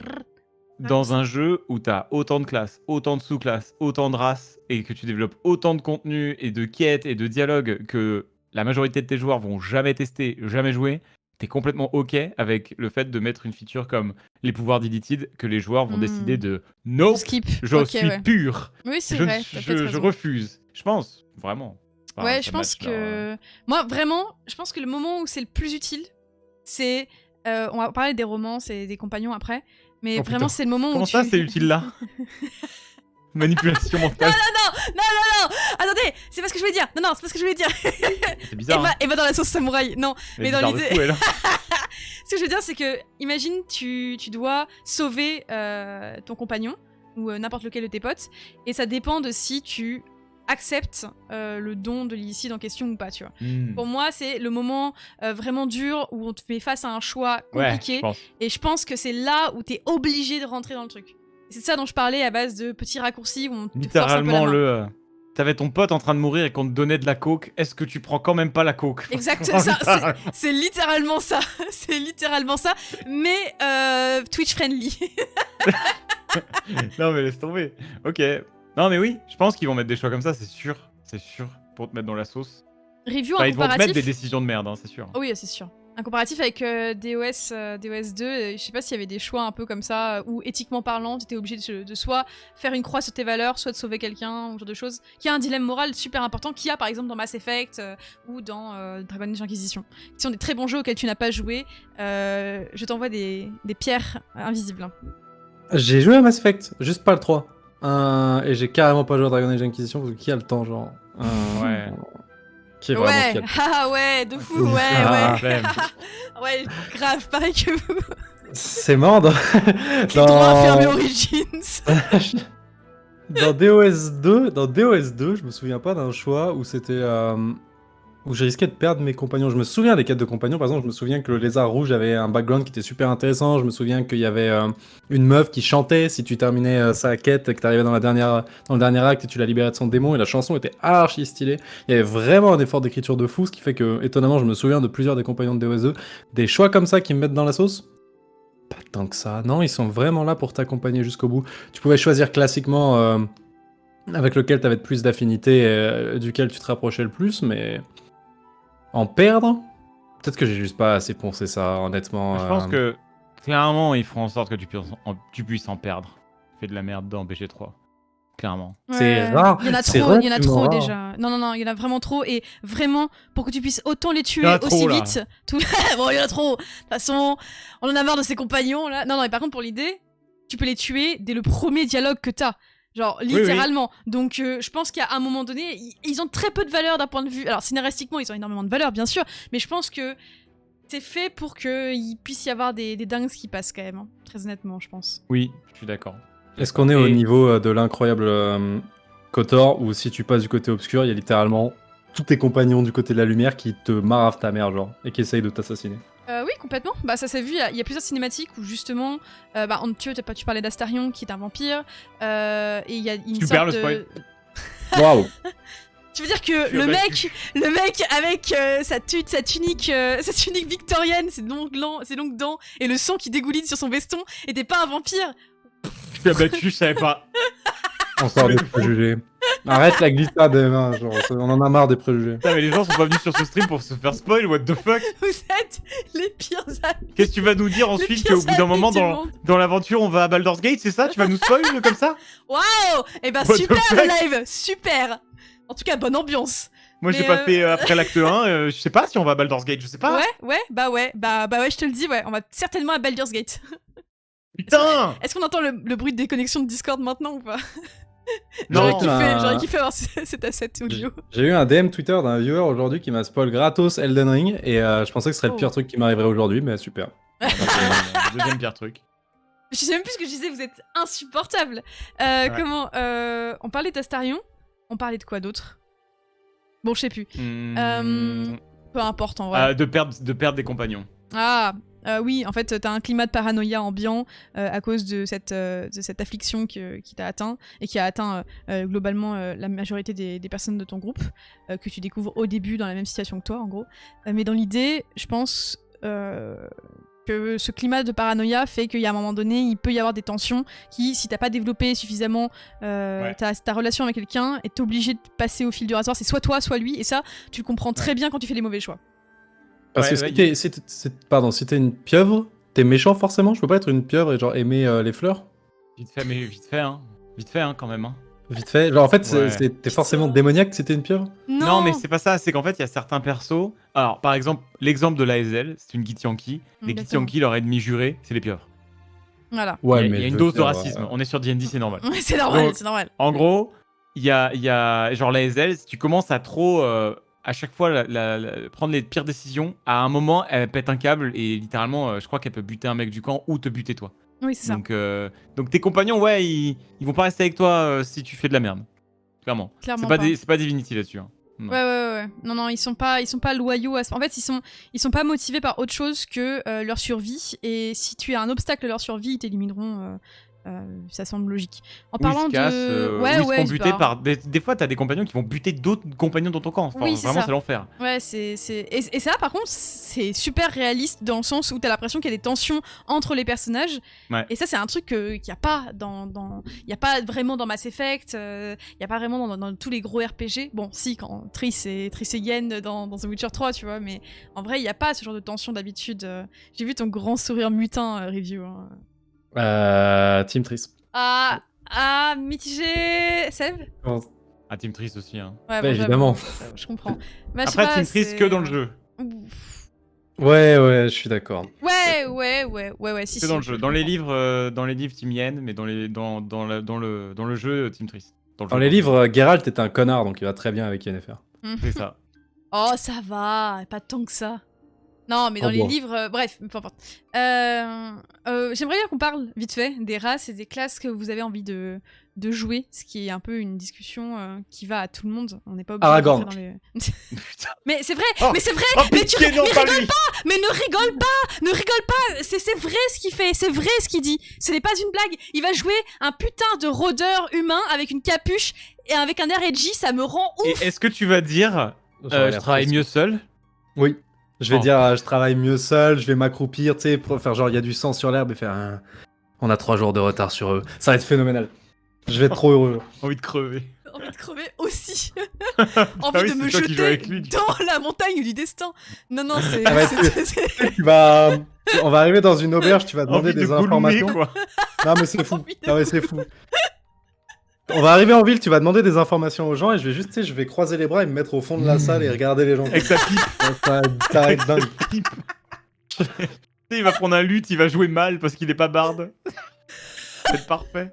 Dans un jeu où t'as autant de classes, autant de sous-classes, autant de races, et que tu développes autant de contenu et de quêtes et de dialogues que la majorité de tes joueurs vont jamais tester, jamais jouer, t'es complètement ok avec le fait de mettre une feature comme les pouvoirs d'Illithid que les joueurs vont décider de nope, skip. Je suis pur. Oui, c'est vrai. Je refuse. Je pense, vraiment. Enfin, ouais, je pense que... Moi, vraiment, je pense que le moment où c'est le plus utile, c'est... on va parler des romances et des compagnons après, mais vraiment, c'est le moment où Comment ça, c'est utile là? Manipulation mentale. Non, attendez, c'est pas ce que je voulais dire. Non, c'est pas ce que je voulais dire. C'est bizarre. Eva dans la sauce samouraï. Non, mais dans l'idée. Ce que je veux dire, c'est que, imagine, tu dois sauver ton compagnon ou n'importe lequel de tes potes, et ça dépend de si tu acceptes le don de l'illicide en question ou pas, tu vois. Pour moi, c'est le moment vraiment dur où on te met face à un choix compliqué, et je pense que c'est là où t'es obligé de rentrer dans le truc. C'est ça dont je parlais à base de petits raccourcis où on te force un peu la main. T'avais ton pote en train de mourir et qu'on te donnait de la coke, est-ce que tu prends quand même pas la coke? Exactement, c'est littéralement ça. C'est littéralement ça, mais Twitch friendly. Non mais laisse tomber. Ok. Non mais oui, je pense qu'ils vont mettre des choix comme ça, c'est sûr, pour te mettre dans la sauce. Review ils vont te mettre des décisions de merde, hein, c'est sûr. Oh oui, c'est sûr. Un comparatif avec DOS 2, je sais pas s'il y avait des choix un peu comme ça, où éthiquement parlant, tu étais obligé de soit faire une croix sur tes valeurs, soit de sauver quelqu'un, ou ce genre de choses, qui a un dilemme moral super important, qu'il y a par exemple dans Mass Effect ou dans Dragon Age Inquisition, qui sont des très bons jeux auxquels tu n'as pas joué. Je t'envoie des pierres invisibles. J'ai joué à Mass Effect, juste pas le 3. Et j'ai carrément pas joué à Dragon Age Inquisition, parce que qui a le temps, genre ouais. Ouais, de fou, ouais. Ouais, grave, pareil que vous. C'est mort dans... droit à fermer Origins. Dans DOS 2, je me souviens pas d'un choix où c'était... où j'ai risqué de perdre mes compagnons. Je me souviens des quêtes de compagnons, par exemple, je me souviens que le lézard rouge avait un background qui était super intéressant, je me souviens qu'il y avait une meuf qui chantait si tu terminais sa quête, que t'arrivais dans le dernier acte et tu la libérais de son démon, et la chanson était archi stylée. Il y avait vraiment un effort d'écriture de fou, ce qui fait que, étonnamment, je me souviens de plusieurs des compagnons de DOS2, des choix comme ça qui me mettent dans la sauce. Pas tant que ça, non, ils sont vraiment là pour t'accompagner jusqu'au bout. Tu pouvais choisir classiquement avec lequel t'avais plus d'affinité, duquel tu te rapprochais le plus, mais... En perdre? Peut-être que j'ai juste pas assez poncé ça, honnêtement. Je pense que, clairement, ils feront en sorte que tu puisses en perdre. Fais de la merde dans BG3. Clairement. Ouais, c'est rare. Il y en a trop déjà. Non, il y en a vraiment trop. Et vraiment, pour que tu puisses autant les tuer aussi vite. Bon, il y en a trop. De toute façon, on en a marre de ces compagnons là. Non, mais par contre, pour l'idée, tu peux les tuer dès le premier dialogue que t'as. Genre, littéralement. Oui. Donc, je pense qu'à un moment donné, ils ont très peu de valeur d'un point de vue... Alors, scénaristiquement, ils ont énormément de valeur, bien sûr, mais je pense que c'est fait pour qu'il puisse y avoir des dingues qui passent, quand même. Hein. Très honnêtement, je pense. Oui, je suis d'accord. Est-ce qu'on est au niveau de l'incroyable KOTOR, où si tu passes du côté obscur, il y a littéralement tous tes compagnons du côté de la lumière qui te maravent ta mère, genre, et qui essayent de t'assassiner. Oui, complètement. Bah, ça s'est vu, il y a plusieurs cinématiques où justement, tu parlais d'Astarion qui est un vampire, et il y a une Super, sorte le spoil. Waouh. Tu veux dire que le mec avec sa tunique victorienne, ses longues dents et le sang qui dégouline sur son veston, était pas un vampire? Je suis abattu, je savais pas. On sort des préjugés. Arrête la glissade, hein, genre, on en a marre des préjugés. Putain, mais les gens sont pas venus sur ce stream pour se faire spoil, what the fuck? Vous êtes les pires amis. Qu'est-ce que tu vas nous dire ensuite qu'au bout d'un moment dans l'aventure on va à Baldur's Gate, c'est ça? Tu vas nous spoil comme ça? Waouh! Eh ben What super the le fuck? live, super! En tout cas, bonne ambiance. Moi j'ai pas fait après l'acte 1, je sais pas si on va à Baldur's Gate, je sais pas. Ouais, je te le dis, ouais, on va certainement à Baldur's Gate. Putain! Est-ce qu'on entend le bruit de déconnexion de Discord maintenant ou pas? Non. J'aurais kiffé avoir cet asset audio. J'ai eu un DM Twitter d'un viewer aujourd'hui qui m'a spoil gratos Elden Ring, et je pensais que ce serait le pire truc qui m'arriverait aujourd'hui, mais super. Deuxième pire truc. Je sais même plus ce que je disais, vous êtes insupportable. Ouais. Comment on parlait d'Astarion, on parlait de quoi d'autre? Bon, je sais plus. Peu importe en vrai. De perdre des compagnons. Ah, oui, en fait, t'as un climat de paranoïa ambiant à cause de cette affliction qui t'a atteint et qui a atteint globalement la majorité des personnes de ton groupe, que tu découvres au début dans la même situation que toi, en gros. Mais dans l'idée, je pense que ce climat de paranoïa fait qu'il y a un moment donné, il peut y avoir des tensions qui, si t'as pas développé suffisamment ta relation avec quelqu'un, est obligé de passer au fil du rasoir. C'est soit toi, soit lui, et ça, tu le comprends très bien quand tu fais les mauvais choix. Parce que si t'es une pieuvre, t'es méchant forcément. Je peux pas être une pieuvre et genre aimer les fleurs. Vite fait, hein, quand même. Hein. Vite fait. Genre en fait, Ouais. t'es forcément démoniaque si t'es une pieuvre. Non, mais c'est pas ça. C'est qu'en fait, il y a certains persos. Alors, par exemple, l'exemple de l'ASL, c'est une Githyanki. Les Githyanki, leur ennemi juré, c'est les pieuvres. Voilà. Ouais, il y a une dose de racisme. On est sur D&D, c'est normal. C'est normal, Donc, c'est normal. En gros, il y a genre l'ASL, si tu commences à trop à chaque fois prendre les pires décisions, à un moment elle pète un câble et littéralement je crois qu'elle peut buter un mec du camp ou te buter toi. Oui, c'est ça. Donc tes compagnons, ouais, ils vont pas rester avec toi si tu fais de la merde. Clairement. Clairement C'est pas Divinity là-dessus. Hein. Non. Ouais. Non, ils sont pas loyaux à ce... En fait, ils sont pas motivés par autre chose que leur survie. Et si tu es un obstacle à leur survie, ils t'élimineront. Ça semble logique. En parlant ils se cassent, de... ils se font buter par... Des fois, t'as des compagnons qui vont buter d'autres compagnons dans ton camp. Enfin, oui, c'est vraiment, ça. c'est l'enfer. Ouais, et ça, par contre, c'est super réaliste dans le sens où t'as l'impression qu'il y a des tensions entre les personnages. Ouais. Et ça, c'est un truc qu'il n'y a pas y a pas vraiment dans Mass Effect, il n'y a pas vraiment dans tous les gros RPG. Bon, si, quand Triss et Yen dans The Witcher 3, tu vois, mais en vrai, il n'y a pas ce genre de tension d'habitude. J'ai vu ton grand sourire mutin, Review. Hein. Team Triss. Mitigé, Seb? Ah, Team Triss aussi. Hein. Ouais, bah, évidemment. Je comprends. Bah, après, Team Triss que dans le jeu. Ouais, je suis d'accord. Ouais, si. Que dans le jeu. Dans les livres, Team Yen, mais dans le jeu, Team Triss. Dans les livres, Geralt est un connard, donc il va très bien avec Yennefer. C'est ça. Oh, ça va, pas tant que ça. Non, mais dans les livres, bref, peu importe. J'aimerais bien qu'on parle vite fait des races et des classes que vous avez envie de jouer, ce qui est un peu une discussion qui va à tout le monde. On n'est pas obligé de rentrer dans les... Mais c'est vrai, mais c'est vrai, mais tu rigole pas, mais ne rigole pas, c'est vrai ce qu'il fait, c'est vrai ce qu'il dit. Ce n'est pas une blague. Il va jouer un putain de rôdeur humain avec une capuche et avec un air edgy, ça me rend ouf. Et est-ce que tu vas dire, je travaille mieux seul? Oui. Je vais dire, je travaille mieux seul, je vais m'accroupir, tu sais, pour faire genre, il y a du sang sur l'herbe et faire on a 3 jours de retard sur eux. Ça va être phénoménal. Je vais être trop heureux. Envie de crever. Envie de crever aussi. Envie de me jeter dans la montagne du destin. Non, c'est... On va arriver dans une auberge, tu vas demander des informations. Quoi. Non, mais c'est fou. C'est fou. On va arriver en ville, tu vas demander des informations aux gens et je vais juste, tu sais, je vais croiser les bras et me mettre au fond de la salle et regarder les gens. Avec sa pipe. Ça va être dingue. Il va prendre un luth, il va jouer mal parce qu'il est pas barde. C'est parfait.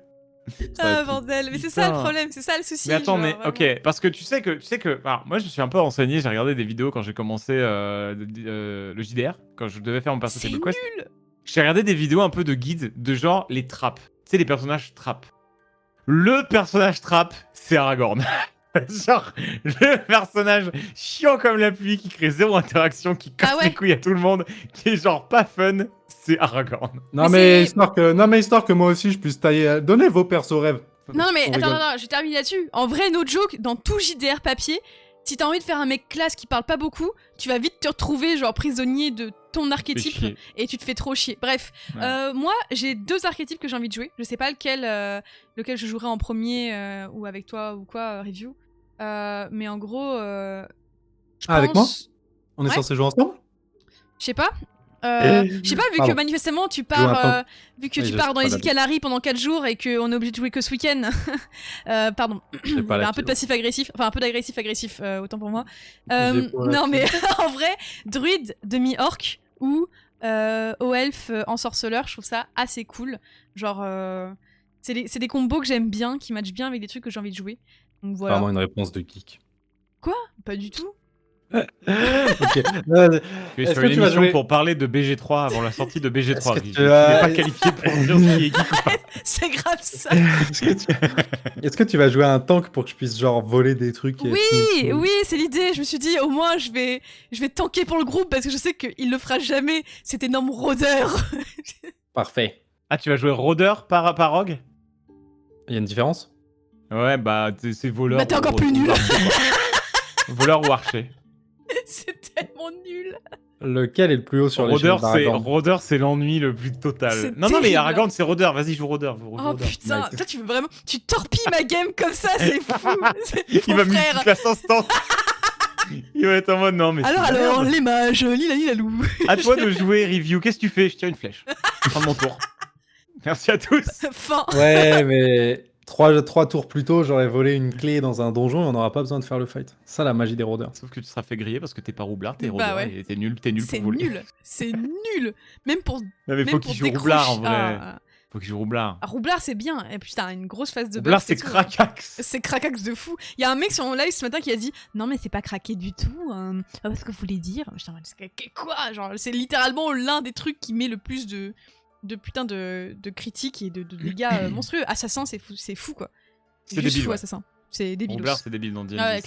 Ah bordel, mais c'est ça le problème, c'est ça le souci. Mais attends, mais ok, parce que tu sais que alors, moi je suis un peu renseigné, j'ai regardé des vidéos quand j'ai commencé le JDR, quand je devais faire mon perso Table Quest. J'ai regardé des vidéos un peu de guides de genre les trappes, tu sais les personnages trappes. Le personnage trap, c'est Aragorn. Genre, le personnage chiant comme la pluie, qui crée zéro interaction, qui casse les couilles à tout le monde, qui est genre pas fun, c'est Aragorn. Mais histoire que moi aussi je puisse tailler. Donnez vos persos rêves. Non, mais attends, je termine là-dessus. En vrai, no joke, dans tout JDR papier, si t'as envie de faire un mec classe qui parle pas beaucoup, tu vas vite te retrouver genre prisonnier de ton archétype et tu te fais trop chier. Bref, moi j'ai 2 archétypes que j'ai envie de jouer. Je sais pas lequel je jouerai en premier ou avec toi ou quoi, review. Mais en gros, je pense... avec moi? On est censé jouer ensemble? Je sais pas. Je sais pas, vu que manifestement tu pars, tu pars dans les îles Canaries pendant 4 jours et qu'on est obligé de jouer que ce week-end. Pardon, un peu de passif-agressif, enfin un peu d'agressif-agressif, autant pour moi. Non mais en vrai, druide, demi-orc ou elfe ensorceleur, je trouve ça assez cool. Genre, c'est des combos que j'aime bien, qui matchent bien avec des trucs que j'ai envie de jouer. Donc voilà. Vraiment une réponse de geek. Quoi? Pas du tout. Ok. Tu es sur une émission pour parler de BG3 avant la sortie de BG3. Tu n'es pas qualifié pour dire ce qui est geek ou pas. C'est grave ça. Est-ce que tu vas jouer un tank pour que je puisse genre voler des trucs? Oui, c'est l'idée. Je me suis dit au moins je vais tanker pour le groupe parce que je sais qu'il le fera jamais, cet énorme rôdeur. Parfait. Ah, tu vas jouer rôdeur par rogue? Il y a une différence? Ouais, bah c'est voleur. Bah t'es encore plus nul. Voleur ou archer. C'est tellement nul. Lequel est le plus haut sur l'échelle d'Aragorn? Rôdeur, c'est l'ennui le plus total. Non, mais Aragorn, c'est rôdeur. Vas-y, joue rôdeur. Oh putain, toi tu veux vraiment... Tu torpilles ma game comme ça, c'est fou. Il va multiplier classe instant. Il va être en mode non, mais... Alors, les mages, lilalou. À toi de jouer, review. Qu'est-ce que tu fais? Je tire une flèche. Prends mon tour. Merci à tous. Fin. Ouais, mais... 3 tours plus tôt, j'aurais volé une clé dans un donjon et on n'aura pas besoin de faire le fight. Ça, la magie des rôdeurs. Sauf que tu seras fait griller parce que t'es pas roublard, t'es rôdeur et t'es nul pour voler. C'est nul. Même pour. Non, mais faut qu'il joue roublard en vrai. Faut qu'il joue roublard. Roublard, c'est bien. Et puis t'as une grosse phase de buff. Roublard, c'est Crackax. C'est Crackax de fou. Il y a un mec sur mon live ce matin qui a dit non, mais c'est pas craqué du tout. Parce que vous voulez dire. Quoi? Genre, c'est littéralement l'un des trucs qui met le plus de putain de critiques et de dégâts monstrueux. Assassin, c'est fou quoi. C'est débile. Fou, Assassin. C'est débile. Roublard, c'est débile dans D&D. Ouais,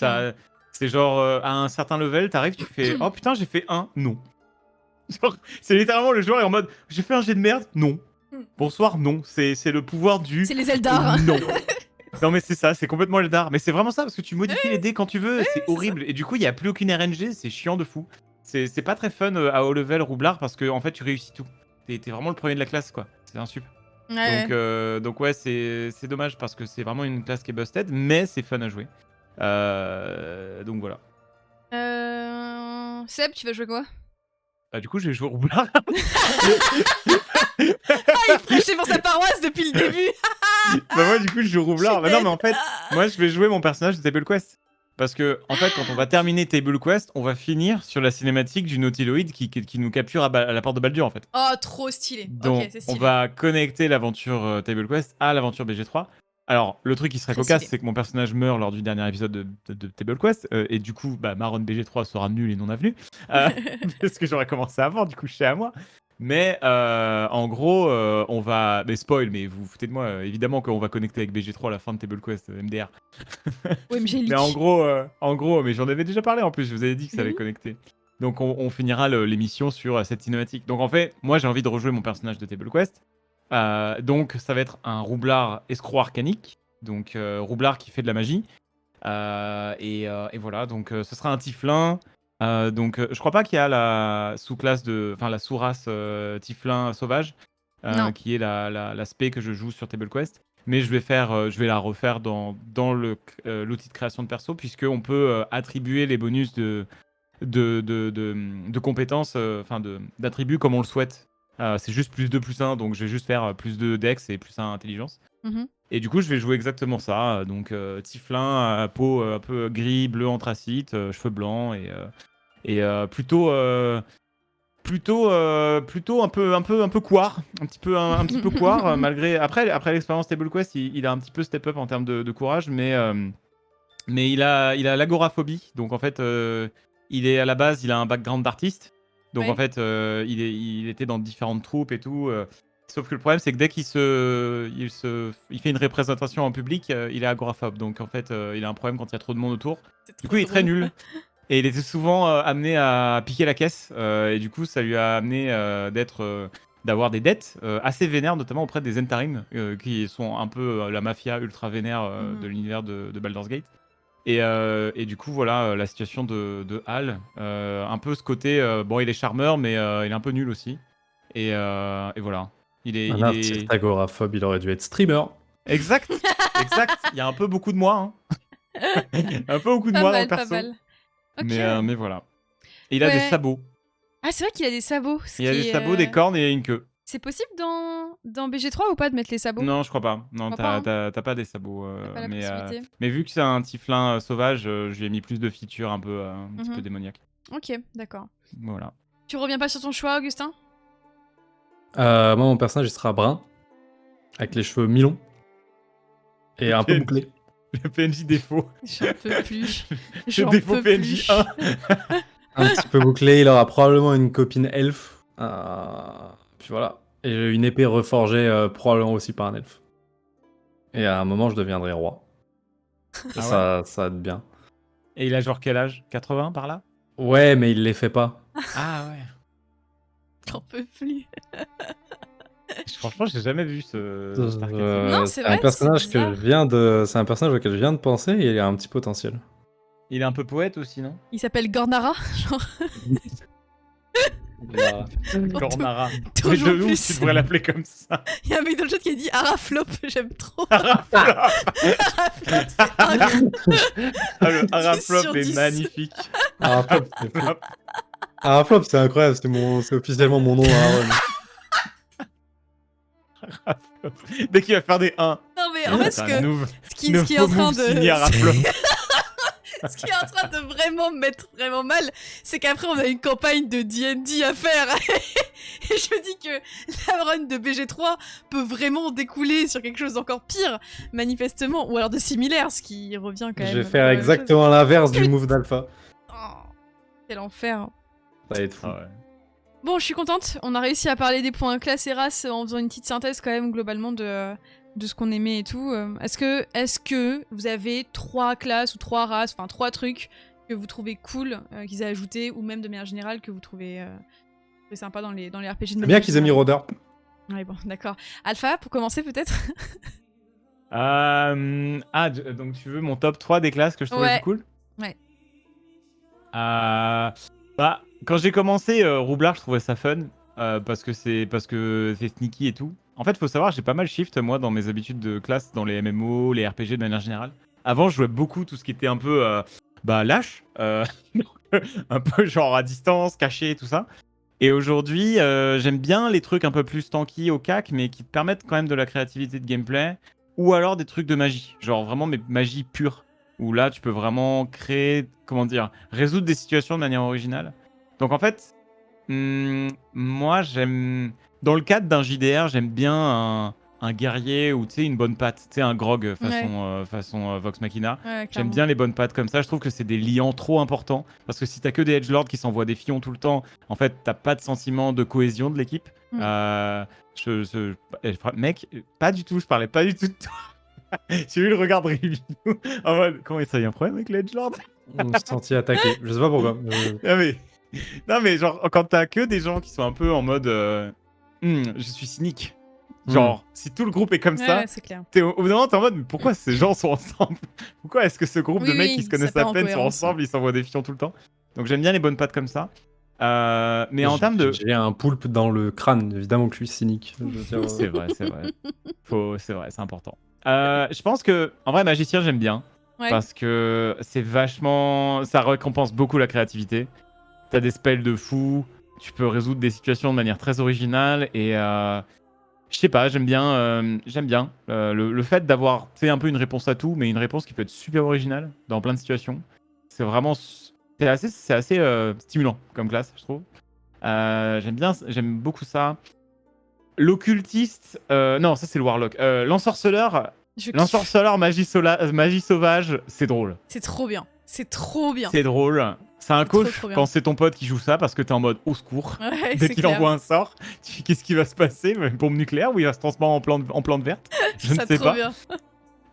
c'est genre à un certain level, t'arrives, tu fais oh putain, j'ai fait 1, non. Genre, c'est littéralement le joueur est en mode j'ai fait un jet de merde, non. Bonsoir, non. C'est le pouvoir du. C'est les Eldar. Non. Non mais c'est ça, c'est complètement Eldar. Mais c'est vraiment ça parce que tu modifies les dés quand tu veux, c'est horrible. Et du coup, il y a plus aucune RNG, c'est chiant de fou. C'est pas très fun à haut level Roublard parce que en fait, tu réussis tout. T'es vraiment le premier de la classe quoi. C'est un sup. Donc ouais, c'est dommage parce que c'est vraiment une classe qui est busted, mais c'est fun à jouer. Donc voilà. Seb, tu vas jouer quoi? Bah du coup, je vais jouer Roublard. Il prêchait pour sa paroisse depuis le début. Bah moi du coup, je joue Roublard. Bah non, mais en fait, moi je vais jouer mon personnage de Table Quest. Parce que, en fait, quand on va terminer Table Quest, on va finir sur la cinématique du Nautiloid qui nous capture à la porte de Baldur, en fait. Oh, trop stylé. Donc, c'est stylé. On va connecter l'aventure Table Quest à l'aventure BG3. Alors, le truc qui serait cocasse, c'est que mon personnage meurt lors du dernier épisode de Table Quest. Et du coup, ma run BG3 sera nulle et non avenue. Parce que j'aurais commencé avant, du coup, je sais à moi. Mais en gros, on va. Mais spoil, mais vous vous foutez de moi. Évidemment qu'on va connecter avec BG3 à la fin de Table Quest MDR. Mais en gros, mais j'en avais déjà parlé en plus. Je vous avais dit que ça allait connecter. Donc on finira l'émission sur cette cinématique. Donc en fait, moi j'ai envie de rejouer mon personnage de Table Quest. Donc ça va être un roublard escroc arcanique. Donc roublard qui fait de la magie. Et voilà. Donc ce sera un tieflin. Donc je crois pas qu'il y a la sous-classe enfin la sous-race tieflin sauvage qui est la spé que je joue sur Table Quest, mais je vais la refaire dans l'outil de création de perso puisque on peut attribuer les bonus de compétences, enfin d'attributs comme on le souhaite. C'est juste plus 2 plus 1, donc je vais juste faire plus 2 dex et plus 1 intelligence. Et du coup, je vais jouer exactement ça. Donc, tieflin, peau un peu gris, bleu anthracite, cheveux blancs et plutôt un peu couard, un petit peu couard malgré après l'expérience Table Quest, il a un petit peu step up en termes de courage, mais il a l'agoraphobie. Donc en fait, il est à la base, il a un background d'artiste. Donc en fait, il était dans différentes troupes et tout. Sauf que le problème, c'est que dès qu'il il fait une représentation en public, il est agoraphobe. Donc en fait, il a un problème quand il y a trop de monde autour. Du coup, il est très nul. Et il était souvent amené à piquer la caisse. Et du coup, ça lui a amené d'avoir des dettes assez vénères, notamment auprès des Zentarim, qui sont un peu la mafia ultra vénère de l'univers de Baldur's Gate. Et du coup, voilà la situation de Hal. Un peu ce côté, bon, il est charmeur, mais il est un peu nul aussi. Et voilà. Un artiste agoraphobe, il aurait dû être streamer. Exact, exact. Il y a un peu beaucoup de moi. Un peu beaucoup de moi dans le perso. Pas mal. Mais voilà. Et il a des sabots. Ah, c'est vrai qu'il a des sabots. Il a des sabots, des cornes et une queue. C'est possible dans BG3 ou pas de mettre les sabots? Non, je crois pas. Non, t'as pas des sabots. Pas la mais vu que c'est un tieflin sauvage, je lui ai mis plus de features un petit peu démoniaques. Ok, d'accord. Voilà. Tu reviens pas sur ton choix, Augustin? Moi, mon personnage, il sera brun, avec les cheveux mi-longs, et un peu bouclé. Le PNJ défaut. J'en peux plus. Le défaut PNJ 1. Un petit peu bouclé, il aura probablement une copine elfe. Puis voilà. Et une épée reforgée, probablement aussi par un elfe. Et à un moment, je deviendrai roi. Ça va être bien. Et il a genre quel âge? 80 par là? Ouais, mais il les fait pas. Ah ouais. J'en peux plus. Franchement, j'ai jamais vu ce. Non, c'est vrai, un personnage c'est c'est un personnage auquel je viens de penser et il a un petit potentiel. Il est un peu poète aussi, non? Il s'appelle Gornara, genre. Gornara. Toujours Mais de plus. ouf, tu devrais l'appeler comme ça. Il y a un mec dans le chat qui a dit Araflop, j'aime trop. Araflop. Araflop, c'est incroyable. Le Araflop 10 sur est 10. magnifique. Araflop, c'est incroyable, c'est officiellement mon nom. Araflop. Dès qu'il va faire des 1. Non, mais en fait, ce qui est en train de. Ce qui est en train de vraiment me mettre vraiment mal, c'est qu'après on a une campagne de D&D à faire. Et je me dis que la run de BG3 peut vraiment découler sur quelque chose d'encore pire, manifestement, ou alors de similaire, ce qui revient quand même. Je vais faire exactement l'inverse du move d'Alpha. Oh, quel enfer. Ça va être fou. Ah ouais. Bon, je suis contente, on a réussi à parler des points classe et race en faisant une petite synthèse quand même globalement de ce qu'on aimait et tout. Est-ce que vous avez 3 classes ou 3 races, enfin 3 trucs que vous trouvez cool qu'ils aient ajouté, ou même de manière générale que vous trouvez sympa dans les RPG de C'est manière bien qu'ils aient mis Roder. Ouais, bon, d'accord. Alpha, pour commencer peut-être. Donc tu veux mon top 3 des classes que je trouvais cool? Ouais. Quand j'ai commencé Roublard, je trouvais ça fun parce que c'est sneaky et tout. En fait, faut savoir, j'ai pas mal shift moi dans mes habitudes de classe dans les MMO, les RPG de manière générale. Avant, je jouais beaucoup tout ce qui était un peu lâche, un peu genre à distance, caché, tout ça. Et aujourd'hui, j'aime bien les trucs un peu plus tanky au cac, mais qui te permettent quand même de la créativité de gameplay, ou alors des trucs de magie, genre vraiment mais magie pure, où là tu peux vraiment créer, résoudre des situations de manière originale. Donc en fait, moi j'aime, dans le cadre d'un JDR, j'aime bien un guerrier ou tu sais une bonne patte, tu sais un grog façon Vox Machina. Ouais, J'aime bien les bonnes pattes comme ça, je trouve que c'est des liants trop importants, parce que si t'as que des edgelords qui s'envoient des fions tout le temps, en fait t'as pas de sentiment de cohésion de l'équipe. Mec, pas du tout, je parlais pas du tout de toi. J'ai eu le regard de review en mode, comment ça y a un problème avec les edgelords? On se sentit attaqué, je sais pas pourquoi. Non mais genre quand t'as que des gens qui sont un peu en mode je suis cynique. Genre si tout le groupe est comme ça, c'est clair. au bout d'un moment t'es en mode mais pourquoi ces gens sont ensemble? Pourquoi est-ce que ce groupe de mecs qui se connaissent à peine sont ensemble, ils s'envoient des fions tout le temps? Donc j'aime bien les bonnes pattes comme ça. Mais en termes de... J'ai un poulpe dans le crâne, évidemment que je suis cynique. C'est vrai. C'est vrai, c'est important. Je pense que en vrai magicien j'aime bien. Parce que c'est vachement... Ça récompense beaucoup la créativité. T'as des spells de fou, tu peux résoudre des situations de manière très originale et je sais pas, j'aime bien le fait d'avoir fait un peu une réponse à tout, mais une réponse qui peut être super originale dans plein de situations. C'est vraiment... C'est assez stimulant comme classe, je trouve. J'aime beaucoup ça. L'occultiste... non, ça c'est le warlock. L'ensorceleur... L'ensorceleur magie sauvage, c'est drôle. C'est trop bien. C'est trop bien. C'est drôle. C'est un Trop, coach trop bien. quand c'est ton pote qui joue ça parce que t'es en mode au secours. Ouais, Dès c'est qu'il clair. envoie un sort, tu fais qu'est-ce qui va se passer? Une bombe nucléaire ou il va se transformer en plante verte? Je ne Ça sais trop pas. bien.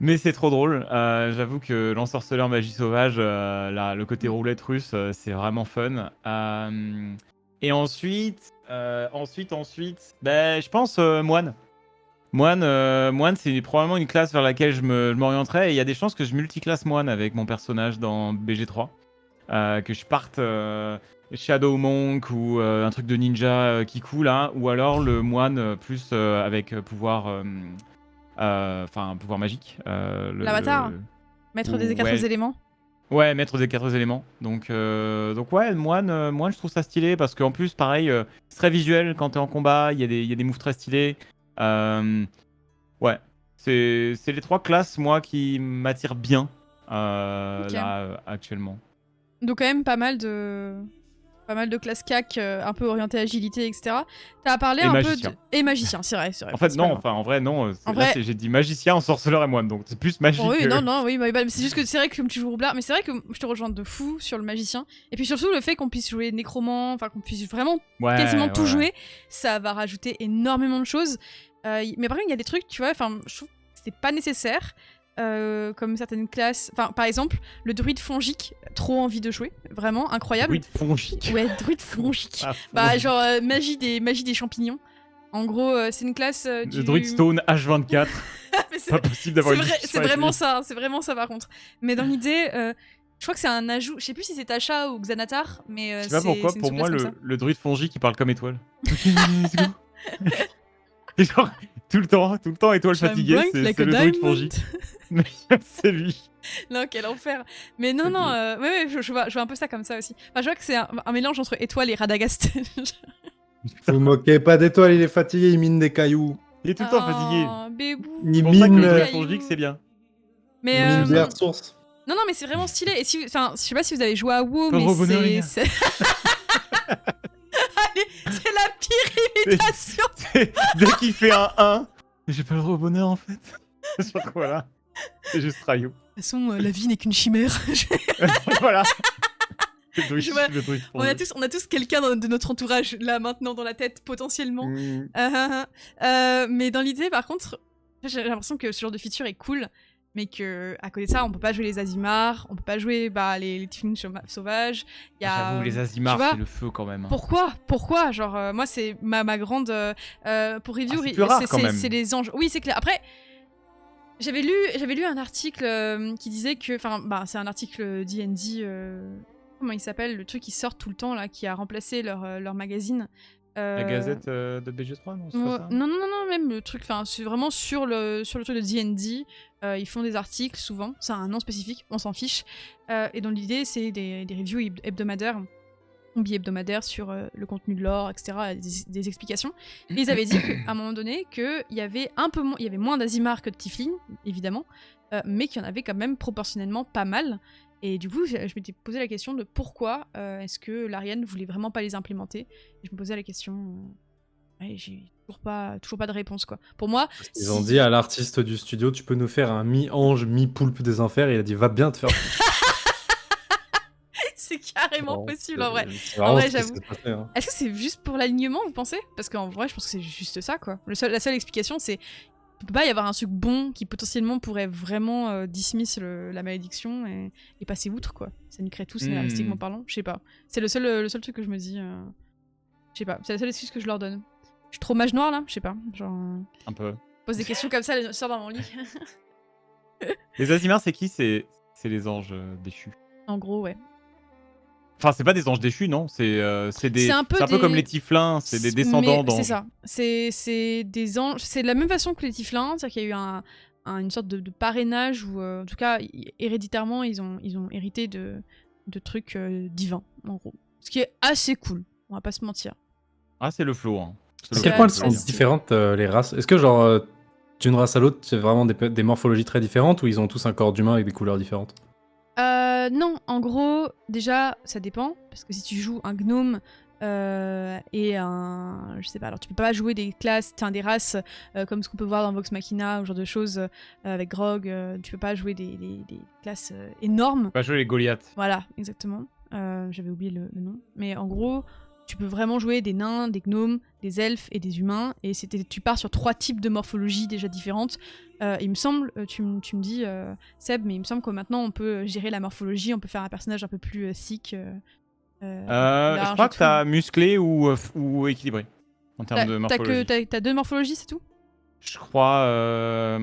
Mais c'est trop drôle. J'avoue que l'ensorceleur magie sauvage, le côté Mm. roulette russe, c'est vraiment fun. Et ensuite, ben, je pense Moine. Moine, c'est probablement une classe vers laquelle je m'orienterais. Et il y a des chances que je multiclasse Moine avec mon personnage dans BG3. Que je parte Shadow Monk ou un truc de ninja qui coule, là. Ou alors le Moine plus avec pouvoir... Enfin, pouvoir magique. L'avatar Maître des quatre Ouais. éléments. Ouais, maître des 4 éléments. Donc ouais, moine, je trouve ça stylé parce qu'en plus, pareil, c'est très visuel quand t'es en combat. Il y a des moves très stylés. Ouais, c'est les 3 classes, moi, qui m'attirent bien Ok. là actuellement. Donc quand même pas mal de classes CAC un peu orientées agilité, etc. T'as parlé Et un magicien. peu de... Et magicien, c'est vrai. En fait, non, principalement. enfin, en vrai, non. En Là, vrai- j'ai dit magicien, ensorceleur et moine, donc c'est plus magique. Bon, oui, non, oui, mais c'est juste que c'est vrai que comme tu joues roublard, mais c'est vrai que je te rejoins de fou sur le magicien. Et puis surtout le fait qu'on puisse jouer nécromant, enfin qu'on puisse vraiment Ouais, quasiment tout ouais. jouer, ça va rajouter énormément de choses. Mais par contre, il y a des trucs, tu vois, enfin, je trouve que c'était pas nécessaire. Comme certaines classes, enfin par exemple le druide fongique, trop envie de jouer, vraiment incroyable. Druide fongique. Ouais, druide fongique. Ah, Bah genre magie des champignons. En gros, c'est une classe du... Le druide stone H24. Mais c'est Pas possible d'avoir une discussion c'est avec vraiment lui. ça, c'est vraiment ça par contre. Mais dans l'idée, je crois que c'est un ajout, je sais plus si c'est Tasha ou Xanatar, mais Je sais pas pourquoi, c'est une pour moi, sous-classe comme le druide fongique, il parle comme étoile. Ok, let's go. Et genre, tout le temps, étoile Shine fatiguée, bright c'est like le a druide diamond. fongique. Mais c'est lui. Non, quel enfer. Mais non, non, ouais, je vois un peu ça comme ça aussi. Enfin, je vois que c'est un mélange entre étoile et Radagast. Vous moquez pas d'étoile, il est fatigué, il mine des cailloux. Il est tout le temps fatigué. Oh, bébou. Il C'est pour ça que mine, le druide cailloux. fongique, c'est bien. Mais il mine des ressources. non, mais c'est vraiment stylé. Et si, enfin, je sais pas si vous avez joué à WoW, Pas de mais rebonnerie. c'est Allez, c'est la pire imitation. Dès qu'il fait un 1, j'ai pas le droit au bonheur en fait. Genre voilà. C'est juste Rayou. De toute façon, la vie n'est qu'une chimère. Voilà. Le druide, Je vois- le druide on a fongique. tous quelqu'un de notre entourage là maintenant dans la tête potentiellement. Mais dans l'idée, par contre, j'ai l'impression que ce genre de feature est cool, mais que à côté de ça, on peut pas jouer les Azimars, on peut pas jouer les Tieflings sauvages. Il y a... J'avoue, les tu Azimars, vois, c'est le feu quand même. Hein. Pourquoi Genre, moi, c'est ma grande. Pour review, c'est plus rare, quand même. c'est les anges. Oui, c'est clair. Après, j'avais lu un article qui disait que. Enfin, bah, c'est un article D&D. Comment il s'appelle? Le truc qui sort tout le temps, là, qui a remplacé leur magazine. La gazette de BG3, non? C'est pas ça Non, même le truc. Enfin, c'est vraiment sur le truc de D&D. Ils font des articles souvent. Ça a un nom spécifique, on s'en fiche. Et dans l'idée, c'est des reviews hebdomadaires. Bi-hebdomadaires sur le contenu de l'or, etc., des explications. Et ils avaient dit qu'à un moment donné, qu'il y avait il y avait moins d'Azimar que de Tiefling, évidemment, mais qu'il y en avait quand même proportionnellement pas mal. Et du coup, je m'étais posé la question de pourquoi est-ce que l'Ariane voulait vraiment pas les implémenter. Et je me posais la question... ouais, j'ai toujours pas de réponse, quoi. Pour moi... Ils ont dit à l'artiste du studio, tu peux nous faire un mi-ange, mi-poulpe des enfers. Il a dit, va bien te faire. c'est carrément Bon, possible, en vrai. c'est vraiment vrai, ce qui j'avoue. s'est passé, hein. Est-ce que c'est juste pour l'alignement, vous pensez? Parce qu'en vrai, je pense que c'est juste ça, quoi. La seule explication, c'est il peut pas y avoir un truc bon qui potentiellement pourrait vraiment dismiss la malédiction et passer outre, quoi. Ça niquerait tout scénaristiquement parlant. Je sais pas. C'est le seul truc que je me dis. Je sais pas. C'est la seule excuse que je leur donne. Je suis trop mage noir là? Je sais pas. Genre. Un peu. Pose des questions comme ça, je sors dans mon lit. Les Azimars, c'est qui? C'est les anges déchus. En gros, ouais. Enfin, c'est pas des anges déchus, non? C'est un peu des- comme les Tieflins, c'est des descendants Mais d'anges. C'est ça. C'est des anges. C'est de la même façon que les Tieflins, c'est-à-dire qu'il y a eu une sorte de parrainage où, en tout cas, héréditairement, ils ont hérité de trucs divins, en gros. Ce qui est assez cool. On va pas se mentir. Ah, c'est le flow. Hein. À C'est quel point elles assez- sont différentes, les races? Est-ce que, genre, d'une race à l'autre, c'est vraiment des morphologies très différentes ou ils ont tous un corps d'humain avec des couleurs différentes? Non, en gros, déjà, ça dépend. Parce que si tu joues un gnome, et je sais pas, alors tu peux pas jouer des classes, des races comme ce qu'on peut voir dans Vox Machina ou ce genre de choses avec Grog, tu peux pas jouer des classes énormes. Pas jouer les Goliaths. Voilà, exactement. J'avais oublié le nom. Mais en gros, tu peux vraiment jouer des nains, des gnomes, des elfes et des humains. Et tu pars sur 3 types de morphologie déjà différentes. Il me semble, tu me dis, Seb, mais il me semble que maintenant on peut gérer la morphologie, on peut faire un personnage un peu plus thick. Je crois que t'as musclé ou équilibré en termes de morphologie. T'as 2 morphologies, c'est tout? Je crois.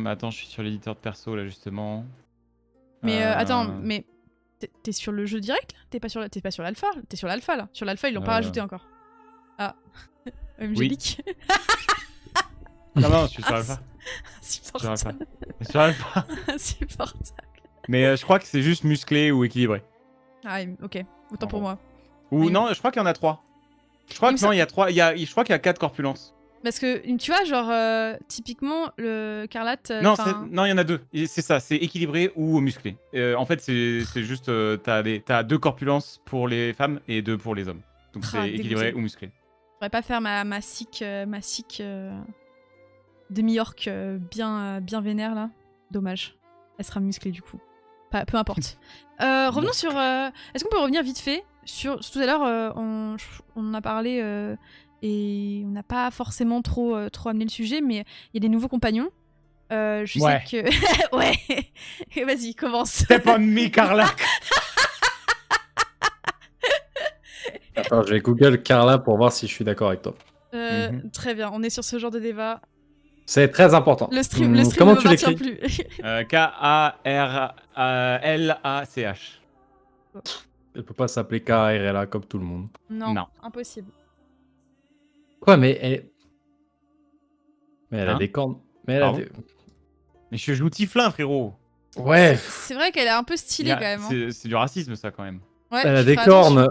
Attends, je suis sur l'éditeur de perso là justement. Mais attends, mais t'es sur le jeu direct là? T'es pas sur l'alpha? T'es sur l'alpha là? Sur l'alpha, ils l'ont pas rajouté encore. Ah. MGLic. Non, je suis sur l'alpha. Insupportable. Sur l'alpha. Insupportable. Mais je crois que c'est juste musclé ou équilibré. Ah, ok. Autant pour moi. Ou oui. Non, je crois qu'il y en a 3. Je crois que non, il y a 3. Je crois qu'il y a 4 corpulences. Parce que tu vois, genre, typiquement, le Carlate. Non, il y en a 2. C'est ça, c'est équilibré ou musclé. En fait, c'est juste. T'as 2 corpulences pour les femmes et 2 pour les hommes. Donc c'est équilibré ou musclé. Je pourrais pas faire ma sick demi-orc bien vénère là. Dommage. Elle sera musclée du coup. Peu importe. Revenons sur. Est-ce qu'on peut revenir vite fait sur. Tout à l'heure, on en a parlé et on n'a pas forcément trop amené le sujet, mais il y a des nouveaux compagnons. Je sais que. Ouais. Vas-y, commence. Step on me, Carla. Attends, je vais Google Carla pour voir si je suis d'accord avec toi. Très bien, on est sur ce genre de débat. C'est très important. Le stream comment ne tu m'appartient l'écris plus. K-A-R-L-A-C-H. Elle peut pas s'appeler K-A-R-L-A comme tout le monde. Non, impossible. Quoi, mais elle a des cornes. Mais elle a Pardon. Mais je joue Tiflin, frérot. Ouais. C'est vrai qu'elle est un peu stylée quand même. Hein. C'est du racisme, ça, quand même. Ouais, elle a des cornes.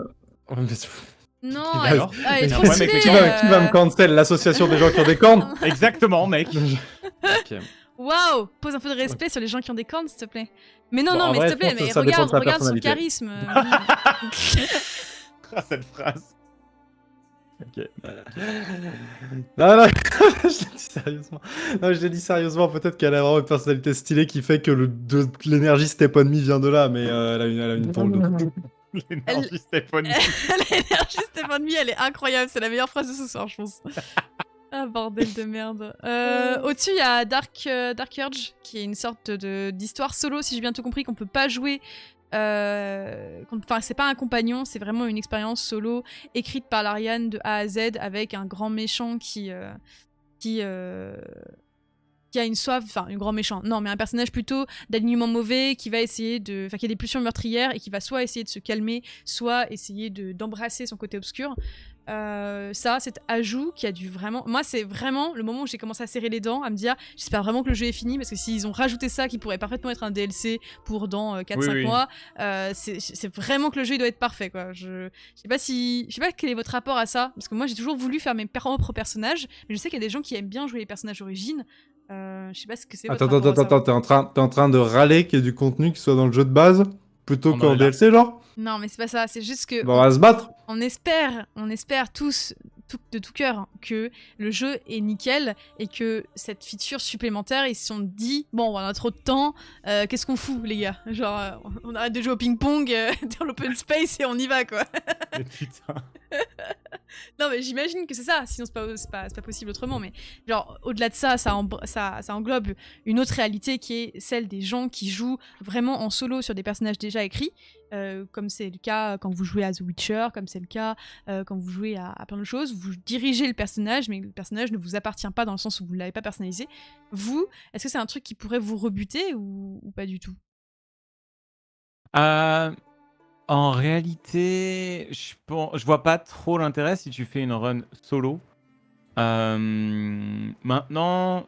Non, alors elle est Mais trop ouais, stylée. mais Qui va me cancel? L'association des gens qui ont des cornes? Exactement, mec. Ok. Waouh, pose un peu de respect sur les gens qui ont des cornes, s'il te plaît. Mais non, Bon, non, en mais vrai, s'il te plaît, je pense mais que ça dépend de sa regarde son personnalité. charisme. Cette phrase. Ok. Non, je l'ai dit sérieusement. Non, je l'ai dit sérieusement. Peut-être qu'elle a vraiment une personnalité stylée qui fait que l'énergie Step On Me vient de là, mais elle a une drôle de coupe. L'énergie Stéphanie. L'énergie Stéphane Mi, elle est incroyable. C'est la meilleure phrase de ce soir, je pense. Ah, bordel de merde. Au-dessus, il y a Dark Urge, qui est une sorte d'histoire solo, si j'ai bien tout compris, qu'on peut pas jouer. Enfin, c'est pas un compagnon, c'est vraiment une expérience solo écrite par l'Ariane de A à Z avec un grand méchant qui a une soif, enfin un grand méchant, non mais un personnage plutôt d'alignement mauvais qui va essayer qui a des pulsions meurtrières et qui va soit essayer de se calmer, soit essayer d'embrasser son côté obscur. Ça, cet ajout qui a dû vraiment... Moi, c'est vraiment le moment où j'ai commencé à serrer les dents, à me dire, j'espère vraiment que le jeu est fini, parce que s'ils ont rajouté ça, qui pourrait parfaitement être un DLC pour dans 4-5 mois, c'est vraiment que le jeu il doit être parfait, quoi. Je sais pas quel est votre rapport à ça, parce que moi, j'ai toujours voulu faire mes propres personnages, mais je sais qu'il y a des gens qui aiment bien jouer les personnages d'origine. Je sais pas ce que c'est votre rapport à ça. Attends, t'es en train de râler qu'il y ait du contenu qui soit dans le jeu de base plutôt qu'en DLC, genre? Non, mais c'est pas ça, c'est juste que... On va se battre. On espère tous, de tout cœur, que le jeu est nickel et que cette feature supplémentaire, ils se sont dit, bon, on a trop de temps, qu'est-ce qu'on fout, les gars? Genre, on arrête de jouer au ping-pong dans l'open space et on y va, quoi. Putain. Non, mais j'imagine que c'est ça, sinon c'est pas possible autrement, mais genre, au-delà de ça, ça englobe une autre réalité qui est celle des gens qui jouent vraiment en solo sur des personnages déjà écrits, comme c'est le cas quand vous jouez à The Witcher, comme c'est le cas quand vous jouez à plein de choses, vous dirigez le personnage, mais le personnage ne vous appartient pas dans le sens où vous ne l'avez pas personnalisé. Vous, est-ce que c'est un truc qui pourrait vous rebuter ou pas du tout? En réalité, je vois pas trop l'intérêt si tu fais une run solo. Maintenant,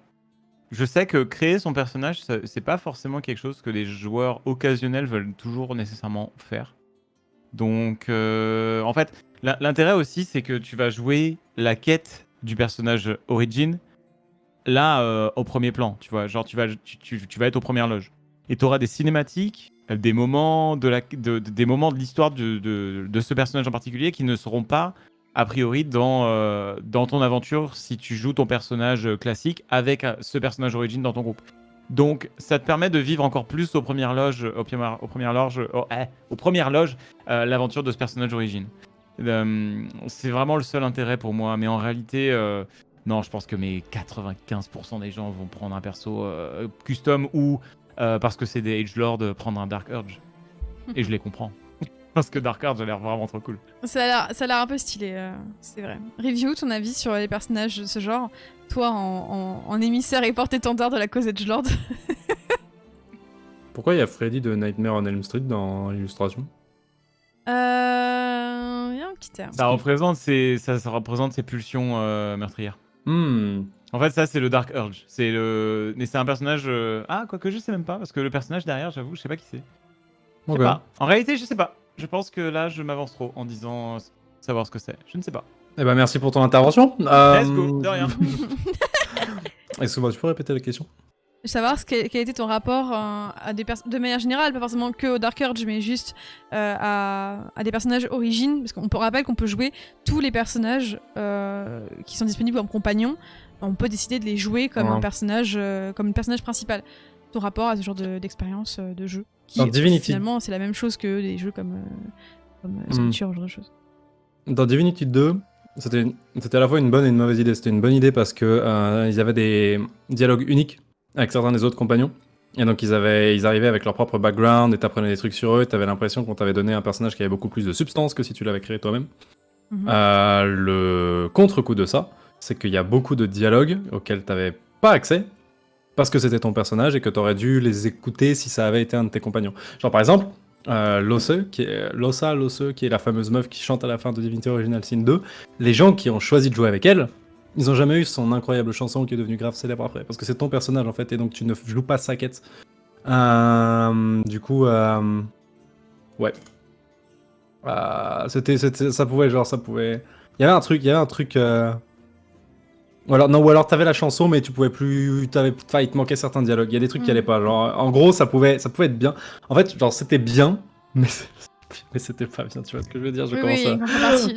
je sais que créer son personnage, c'est pas forcément quelque chose que les joueurs occasionnels veulent toujours nécessairement faire. Donc, en fait, l'intérêt aussi, c'est que tu vas jouer la quête du personnage origin là au premier plan, tu vois. Genre, tu vas être aux premières loges. Et tu auras des cinématiques, des moments de l'histoire de ce personnage en particulier qui ne seront pas a priori, dans ton aventure, si tu joues ton personnage classique avec ce personnage origin dans ton groupe. Donc, ça te permet de vivre encore plus aux premières loges, l'aventure de ce personnage origin. C'est vraiment le seul intérêt pour moi, mais en réalité, non, je pense que mes 95% des gens vont prendre un perso custom ou, parce que c'est des Agelords, prendre un Dark Urge. Et je les comprends. Parce que Dark Urge a l'air vraiment trop cool. Ça a l'air un peu stylé, c'est vrai. Review, ton avis sur les personnages de ce genre? Toi, en émissaire et porte-étendard de la cause Edgelord. Pourquoi il y a Freddy de Nightmare on Elm Street dans l'illustration? Il y a un petit terme. Ça représente ses pulsions meurtrières. En fait, ça, c'est le Dark Urge. Mais c'est un personnage... Ah, quoique je sais même pas, parce que le personnage derrière, j'avoue, je sais pas qui c'est. Je sais pas. En réalité, je sais pas. Je pense que là, je m'avance trop en disant savoir ce que c'est. Je ne sais pas. Eh ben, merci pour ton intervention. Let's go, de rien. Excuse-moi, tu peux répéter la question? Savoir quel était ton rapport à de manière générale, pas forcément que au Dark Urge, mais juste à des personnages origines, parce qu'on rappelle qu'on peut jouer tous les personnages qui sont disponibles comme compagnons. On peut décider de les jouer comme un personnage principal. Ton rapport à ce genre d'expérience de jeu, qui finalement c'est la même chose que des jeux comme Switcher ou ce genre de choses. Dans Divinity 2, c'était à la fois une bonne et une mauvaise idée. C'était une bonne idée parce que ils avaient des dialogues uniques avec certains des autres compagnons. Et donc ils arrivaient avec leur propre background et t'apprenais des trucs sur eux, et t'avais l'impression qu'on t'avait donné un personnage qui avait beaucoup plus de substance que si tu l'avais créé toi-même. Le contre-coup de ça, c'est qu'il y a beaucoup de dialogues auxquels t'avais pas accès, parce que c'était ton personnage et que t'aurais dû les écouter si ça avait été un de tes compagnons. Genre par exemple, Losse, qui est la fameuse meuf qui chante à la fin de Divinity Original Sin 2, les gens qui ont choisi de jouer avec elle, ils ont jamais eu son incroyable chanson qui est devenue grave célèbre après, parce que c'est ton personnage en fait, et donc tu ne joues pas sa quête. Du coup, ouais. Ça pouvait... Il y avait un truc... Ou alors t'avais la chanson, mais tu pouvais plus... il te manquait certains dialogues, il y a des trucs qui allaient pas, genre, en gros, ça pouvait être bien. En fait, genre, c'était bien, mais c'était pas bien, tu vois ce que je veux dire?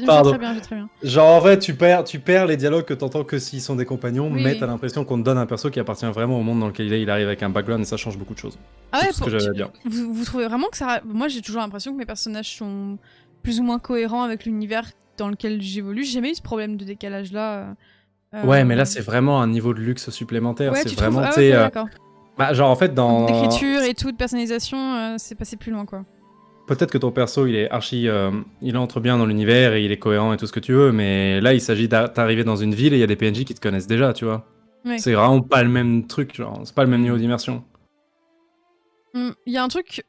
Pardon. J'ai très bien. Genre, en vrai, tu perds les dialogues que t'entends que s'ils sont des compagnons, mais t'as l'impression qu'on te donne un perso qui appartient vraiment au monde dans lequel il arrive avec un background, et ça change beaucoup de choses. Ah ouais, c'est ce que j'avais à dire. Vous trouvez vraiment que ça... Moi, j'ai toujours l'impression que mes personnages sont plus ou moins cohérents avec l'univers dans lequel j'évolue. J'ai jamais eu ce problème de décalage-là. Ouais, mais là, c'est vraiment un niveau de luxe supplémentaire. Ouais, c'est vraiment, tu sais... d'accord. Bah, genre, en fait, dans... D'écriture et tout, de personnalisation, c'est passé plus loin, quoi. Peut-être que ton perso, il est il entre bien dans l'univers et il est cohérent et tout ce que tu veux, mais là, il s'agit d'arriver dans une ville et il y a des PNJ qui te connaissent déjà, tu vois. Ouais. C'est vraiment pas le même truc, genre, c'est pas le même niveau d'immersion. Il y a un truc,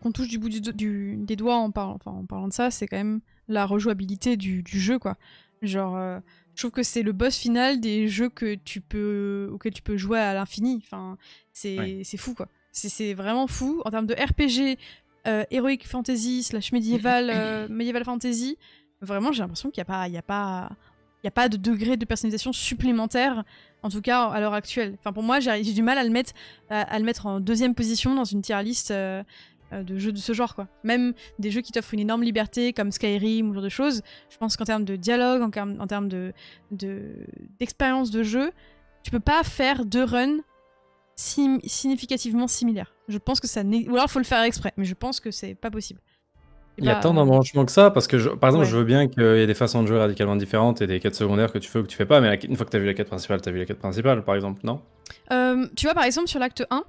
qu'on touche du bout des doigts en parlant de ça, c'est quand même la rejouabilité du jeu, quoi. Genre, je trouve que c'est le boss final des jeux auxquels tu peux jouer à l'infini. Enfin, c'est fou, quoi. C'est vraiment fou en termes de RPG. Heroic Fantasy / Medieval Fantasy, vraiment j'ai l'impression qu'il n'y a pas de degré de personnalisation supplémentaire, en tout cas à l'heure actuelle. Enfin, pour moi, j'ai du mal à le mettre en deuxième position dans une tier list de jeux de ce genre, quoi. Même des jeux qui t'offrent une énorme liberté comme Skyrim ou ce genre de choses, je pense qu'en termes de dialogue, en termes d'expérience de jeu, tu peux pas faire deux runs significativement similaire. Je pense que ça n'est... Ou alors il faut le faire exprès, mais je pense que c'est pas possible. Il y a tant d'embranchements que ça, parce que, par exemple, je veux bien qu'il y ait des façons de jouer radicalement différentes et des quêtes secondaires que tu fais ou que tu fais pas, mais une fois que t'as vu la quête principale, par exemple, non? Tu vois, par exemple, sur l'acte 1,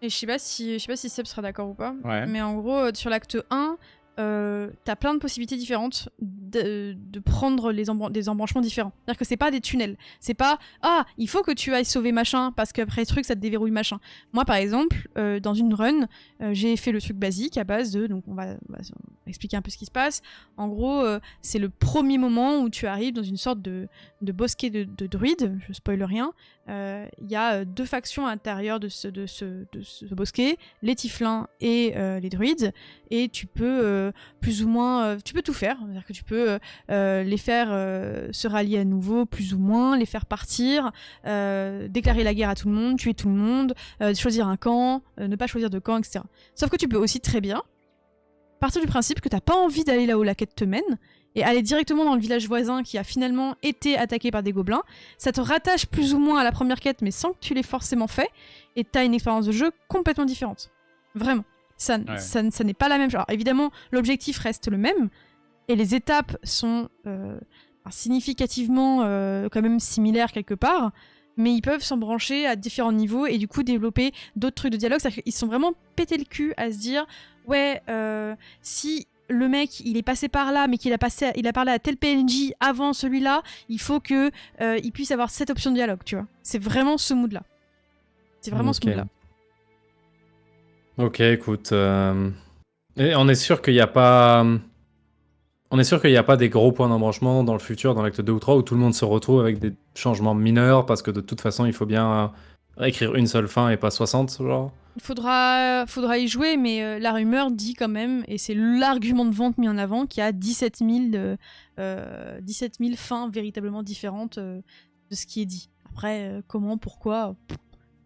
et je sais pas si Seb sera d'accord ou pas, mais en gros, sur l'acte 1, t'as plein de possibilités différentes de prendre des embranchements différents. C'est-à-dire que c'est pas des tunnels. C'est pas « Ah, il faut que tu ailles sauver machin parce qu'après truc, ça te déverrouille machin. » Moi, par exemple, dans une run, j'ai fait le truc basique à base de... Donc, on va expliquer un peu ce qui se passe. En gros, c'est le premier moment où tu arrives dans une sorte de bosquet de druides. Je spoil rien. Il y a deux factions à l'intérieur de ce bosquet, les tieflins et les druides. Et tu peux plus ou moins... tu peux tout faire. C'est-à-dire que tu peux les faire se rallier à nouveau, plus ou moins, les faire partir, déclarer la guerre à tout le monde, tuer tout le monde, choisir un camp, ne pas choisir de camp, etc. Sauf que tu peux aussi très bien partir du principe que t'as pas envie d'aller là où la quête te mène et aller directement dans le village voisin qui a finalement été attaqué par des gobelins. Ça te rattache plus ou moins à la première quête, mais sans que tu l'aies forcément fait, et t'as une expérience de jeu complètement différente. Vraiment. Ça n'est pas la même chose. Alors évidemment, l'objectif reste le même, et les étapes sont significativement quand même similaires quelque part, mais ils peuvent s'embrancher à différents niveaux et du coup développer d'autres trucs de dialogue. C'est-à-dire qu'ils sont vraiment pété le cul à se dire ouais, si le mec il est passé par là mais il a parlé à tel PNJ avant celui-là, il faut que il puisse avoir cette option de dialogue, tu vois. C'est vraiment ce mood-là. C'est vraiment ce mood-là. Ok, écoute. Et on est sûr qu'il n'y a pas. On est sûr qu'il n'y a pas des gros points d'embranchement dans le futur, dans l'acte 2 ou 3, où tout le monde se retrouve avec des changements mineurs, parce que de toute façon, il faut bien écrire une seule fin et pas 60, genre. Il faudra y jouer, mais la rumeur dit quand même, et c'est l'argument de vente mis en avant, qu'il y a 17 000 fins véritablement différentes de ce qui est dit. Après, comment, pourquoi, je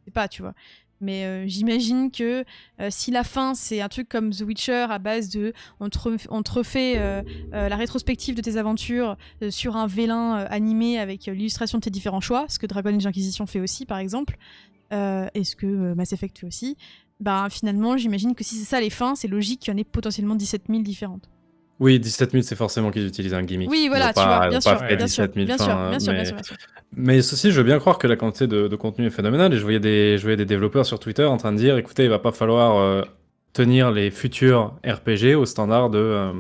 sais pas, tu vois. Mais j'imagine que si la fin c'est un truc comme The Witcher à base de on te refait la rétrospective de tes aventures sur un vélin animé avec l'illustration de tes différents choix, ce que Dragon Age Inquisition fait aussi par exemple, et ce que Mass Effect fait aussi, bah finalement j'imagine que si c'est ça les fins, c'est logique qu'il y en ait potentiellement 17 000 différentes. Oui, 17 000, c'est forcément qu'ils utilisent un gimmick. Oui, voilà, tu vois, bien sûr, bien sûr, bien sûr. Mais ceci, je veux bien croire que la quantité de contenu est phénoménale, et je voyais des développeurs sur Twitter en train de dire, écoutez, il va pas falloir tenir les futurs RPG au standard de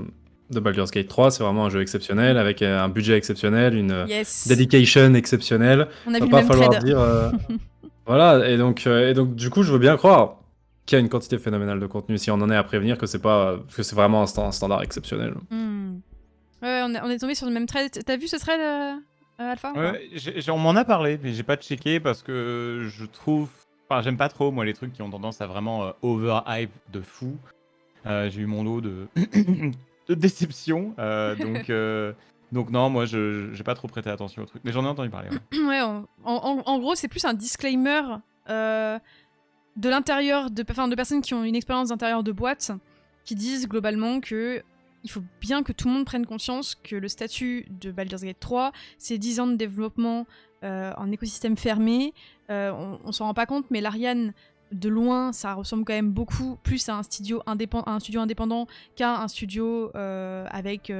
Baldur's Gate 3, c'est vraiment un jeu exceptionnel, avec un budget exceptionnel, une dedication exceptionnelle. On a vu va le pas même falloir thread. dire... Voilà, et donc du coup, je veux bien croire qu'il y a une quantité phénoménale de contenu, si on en est à prévenir que c'est vraiment un standard exceptionnel. Ouais, on est tombé sur le même thread. T'as vu ce thread, Alpha? Ouais, on m'en a parlé, mais j'ai pas checké parce que je trouve... Enfin, j'aime pas trop, moi, les trucs qui ont tendance à vraiment overhype de fou. J'ai eu mon lot de, de déception, donc non, moi, j'ai pas trop prêté attention au truc. Mais j'en ai entendu parler. Ouais, en gros, c'est plus un disclaimer de l'intérieur, de personnes qui ont une expérience d'intérieur de boîte, qui disent globalement que il faut bien que tout le monde prenne conscience que le statut de Baldur's Gate 3, c'est 10 ans de développement en écosystème fermé. On s'en rend pas compte, mais l'Ariane, de loin, ça ressemble quand même beaucoup plus à un studio indépendant qu'à un studio avec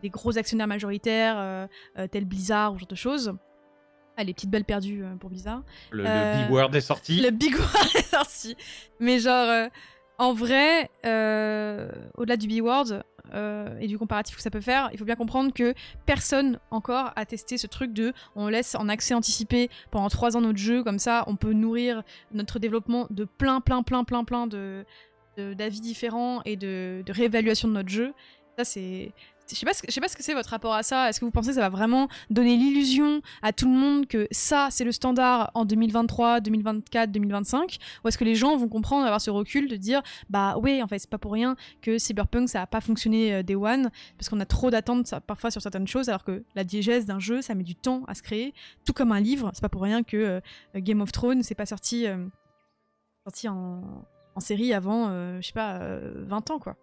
des gros actionnaires majoritaires, tel Blizzard ou ce genre de choses. Ah, les petites balles perdues pour Blizzard. Le big word est sorti. Le big word est sorti. Mais genre, en vrai, au-delà du big word et du comparatif que ça peut faire, il faut bien comprendre que personne encore a testé ce truc de on laisse en accès anticipé pendant 3 ans notre jeu, comme ça on peut nourrir notre développement de plein d'avis différents et de réévaluation de notre jeu. Ça c'est... Je sais pas ce que c'est votre rapport à ça. Est-ce que vous pensez que ça va vraiment donner l'illusion à tout le monde que ça, c'est le standard en 2023, 2024, 2025 ? Ou est-ce que les gens vont comprendre, avoir ce recul de dire bah ouais, en fait, c'est pas pour rien que Cyberpunk, ça a pas fonctionné Day One, parce qu'on a trop d'attentes parfois sur certaines choses, alors que la diégèse d'un jeu, ça met du temps à se créer. Tout comme un livre, c'est pas pour rien que Game of Thrones, c'est pas sorti en série avant, je sais pas, 20 ans, quoi.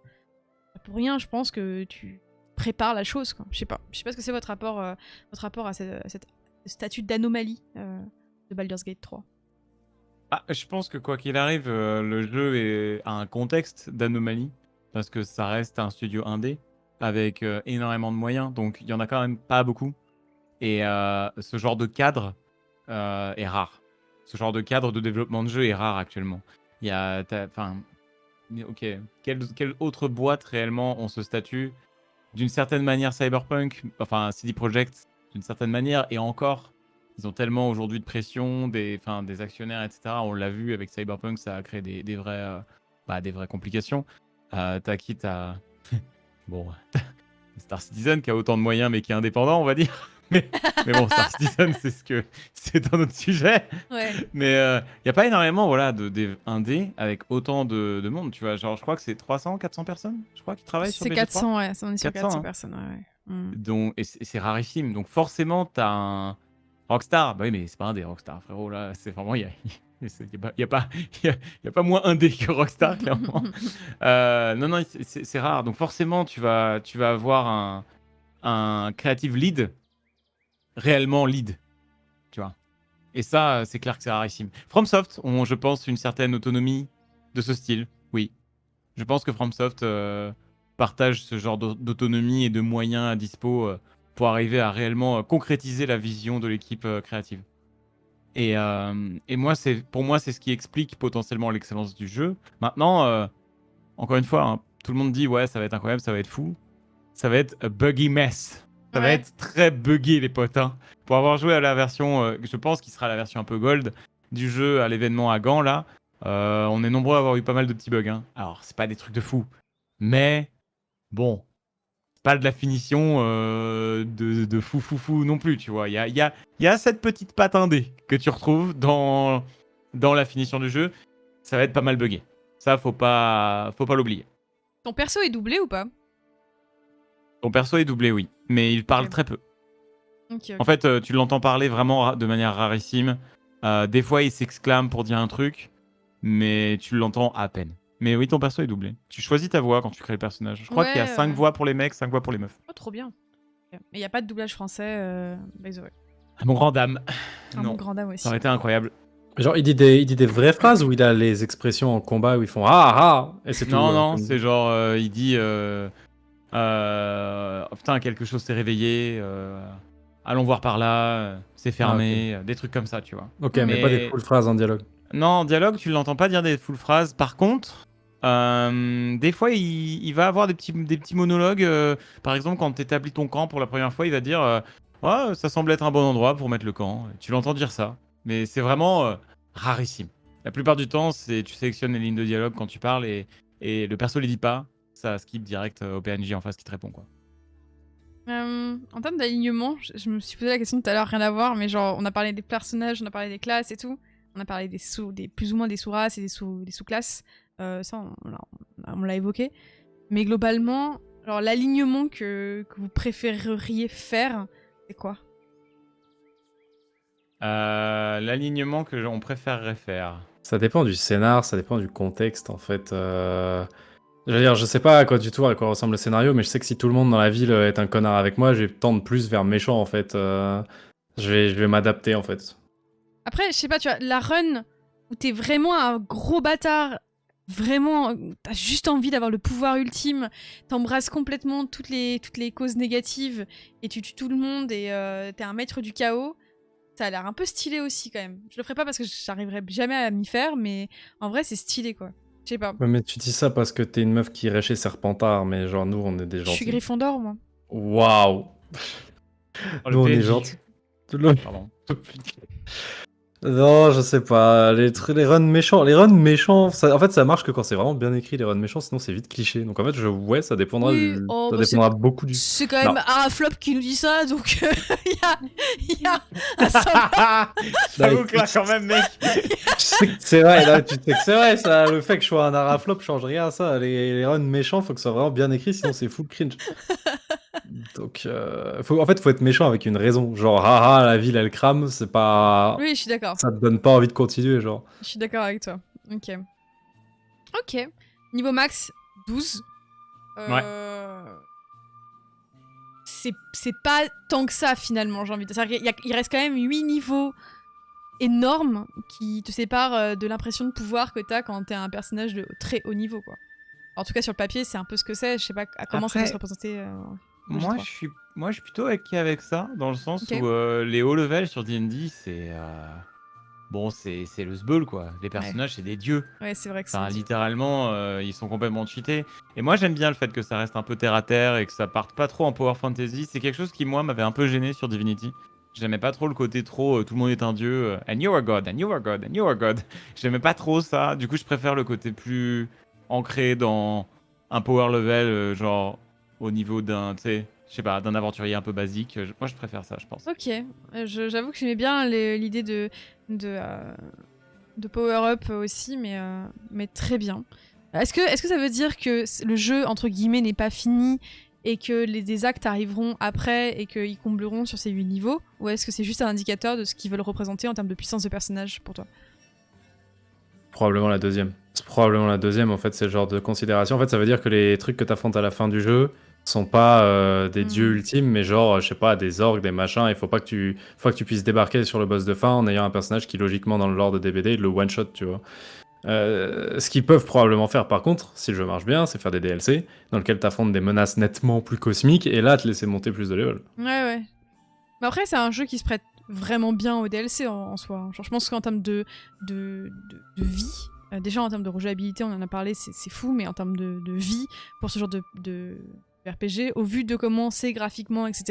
Pas pour rien, je pense que tu prépare la chose, quoi. Je sais pas ce que c'est votre rapport à cette statut d'anomalie de Baldur's Gate 3. Ah, je pense que quoi qu'il arrive, le jeu a un contexte d'anomalie, parce que ça reste un studio indé, avec énormément de moyens, donc il y en a quand même pas beaucoup. Et ce genre de cadre est rare. Ce genre de cadre de développement de jeu est rare actuellement. Il y a... Ok, quelle autre boîte réellement ont ce statut ? D'une certaine manière, Cyberpunk, enfin CD Projekt, d'une certaine manière, et encore, ils ont tellement aujourd'hui de pression, des actionnaires, etc. On l'a vu avec Cyberpunk, ça a créé des vraies complications. T'as qui, bon, Star Citizen qui a autant de moyens mais qui est indépendant, on va dire. Mais bon, Star Citizen, c'est un autre sujet. Ouais. Mais il n'y a pas énormément d'indés avec autant de monde, tu vois. Genre, je crois que c'est 300, 400 personnes, je crois, qui travaillent sur BG3. C'est 400, ouais. On est sur 400 hein. personnes, ouais. Donc, et c'est rarissime. Donc, forcément, t'as un Rockstar. Bah oui, mais c'est pas indé, Rockstar, frérot. Là, c'est vraiment... Il n'y a pas moins indé que Rockstar, clairement. Non, c'est rare. Donc, forcément, tu vas avoir un creative lead réellement lead, tu vois. Et ça, c'est clair que c'est rarissime. FromSoft ont, je pense, une certaine autonomie de ce style, oui. Je pense que FromSoft partage ce genre d'autonomie et de moyens à dispo pour arriver à réellement concrétiser la vision de l'équipe créative. Et pour moi, c'est ce qui explique potentiellement l'excellence du jeu. Maintenant, encore une fois, hein, tout le monde dit ouais, ça va être incroyable, ça va être fou. Ça va être a buggy mess. Ça va être très buggé, les potes. Hein. Pour avoir joué à la version, je pense qu'il sera la version un peu gold du jeu à l'événement à Gand, là, on est nombreux à avoir eu pas mal de petits bugs. Hein. Alors, c'est pas des trucs de fou. Mais, bon, pas de la finition de fou non plus, tu vois. Il y a cette petite patte indé que tu retrouves dans la finition du jeu. Ça va être pas mal buggé. Ça, faut pas l'oublier. Ton perso est doublé ou pas? Ton perso est doublé, oui. Mais il parle très peu. Okay. En fait, tu l'entends parler vraiment de manière rarissime. Des fois, il s'exclame pour dire un truc, mais tu l'entends à peine. Mais oui, ton perso est doublé. Tu choisis ta voix quand tu crées le personnage. Je crois qu'il y a 5 voix pour les mecs, 5 voix pour les meufs. Oh, trop bien. Mais il n'y a pas de doublage français, by the way. À mon grand dame. À mon grand dame aussi. Ça aurait été incroyable. Genre, il dit des vraies phrases ou il a les expressions en combat où ils font ah ah et c'est tout. Non, c'est genre, il dit oh, putain, quelque chose s'est réveillé, allons voir par là, c'est fermé, des trucs comme ça, tu vois. Ok, mais pas des full phrases en dialogue. Non, en dialogue, tu l'entends pas dire des full phrases. Par contre, des fois, il va avoir des petits monologues. Par exemple, quand tu établis ton camp pour la première fois, il va dire ouais, ça semble être un bon endroit pour mettre le camp. Tu l'entends dire ça. Mais c'est vraiment rarissime. La plupart du temps, tu sélectionnes les lignes de dialogue quand tu parles et le perso les dit pas. Ça skip direct au PNJ en face qui te répond, quoi. En termes d'alignement, je me suis posé la question tout à l'heure, rien à voir, mais genre, on a parlé des personnages, on a parlé des classes et tout. On a parlé des plus ou moins des sous-races et des sous-classes. Ça, on l'a évoqué. Mais globalement, alors l'alignement que vous préféreriez faire, c'est quoi? L'alignement que on préférerait faire. Ça dépend du scénar, ça dépend du contexte, en fait. Je veux dire, je sais pas à quoi du tout à quoi ressemble le scénario, mais je sais que si tout le monde dans la ville est un connard avec moi, je vais tendre plus vers méchant, en fait. Je vais m'adapter, en fait. Après, je sais pas, tu vois, la run où t'es vraiment un gros bâtard, vraiment, t'as juste envie d'avoir le pouvoir ultime, t'embrasses complètement toutes les causes négatives et tu tues tout le monde et t'es un maître du chaos, ça a l'air un peu stylé aussi quand même. Je le ferai pas parce que j'arriverai jamais à m'y faire, mais en vrai c'est stylé quoi. Je sais pas. Ouais, mais tu dis ça parce que t'es une meuf qui irait chez Serpentard, mais genre nous on est des gentils. Je suis Gryffondor moi. Waouh. Nous on est gentils. Pardon. Non, je sais pas. Les runs méchants, en fait, ça marche que quand c'est vraiment bien écrit, les runs méchants, sinon c'est vite cliché. Donc en fait, ouais, ça dépendra ça dépendra beaucoup du. C'est quand même Araflop qui nous dit ça, donc il y a un semblant. J'avoue que là, quand même, mec. C'est vrai, là, tu sais que c'est vrai, ça. Le fait que je sois un Araflop change rien à ça. Les runs méchants, faut que ce soit vraiment bien écrit, sinon c'est full cringe. Donc, en fait, faut être méchant avec une raison. Genre, haha, la ville elle crame, c'est pas. Oui, je suis d'accord. Ça te donne pas envie de continuer, genre. Je suis d'accord avec toi. Ok. Ok. Niveau max, 12. Ouais. C'est pas tant que ça finalement, j'ai envie de dire. Il reste quand même 8 niveaux énormes qui te séparent de l'impression de pouvoir que t'as quand t'es un personnage de très haut niveau, quoi. En tout cas, sur le papier, c'est un peu ce que c'est. Je sais pas à comment ça peut se représenter. Moi, je suis plutôt OK avec ça, dans le sens où les hauts levels sur D&D, c'est bon, c'est le sbeul, quoi. Les personnages, c'est des dieux. Ouais, c'est vrai que c'est littéralement, ils sont complètement cheatés. Et moi, j'aime bien le fait que ça reste un peu terre à terre et que ça parte pas trop en power fantasy. C'est quelque chose qui, moi, m'avait un peu gêné sur Divinity. J'aimais pas trop le côté trop tout le monde est un dieu, and you are God, and you are God, and you are God. J'aimais pas trop ça. Du coup, je préfère le côté plus ancré dans un power level, genre au niveau d'un, tu sais, je sais pas, d'un aventurier un peu basique. Moi, je préfère ça, je pense. Ok, j'avoue que j'aimais bien l'idée de power-up aussi, mais très bien. Est-ce que ça veut dire que le jeu, entre guillemets, n'est pas fini et que des actes arriveront après et qu'ils combleront sur ces 8 niveaux? Ou est-ce que c'est juste un indicateur de ce qu'ils veulent représenter en termes de puissance de personnage pour toi? Probablement la deuxième. C'est probablement la deuxième, en fait, c'est le genre de considération. En fait, ça veut dire que les trucs que t'affrontes à la fin du jeu, sont pas des dieux ultimes, mais genre, je sais pas, des orques, des machins. Il faut que tu puisses débarquer sur le boss de fin en ayant un personnage qui, logiquement, dans le lore de DBD, le one-shot, tu vois. Ce qu'ils peuvent probablement faire, par contre, si le jeu marche bien, c'est faire des DLC dans lesquels t'affrontes des menaces nettement plus cosmiques et là, te laisser monter plus de level. Ouais. Mais après, c'est un jeu qui se prête vraiment bien au DLC en soi. Genre, je pense qu'en termes de vie, déjà en termes de rejouabilité, on en a parlé, c'est fou, mais en termes de vie, pour ce genre de RPG, au vu de comment c'est graphiquement, etc.,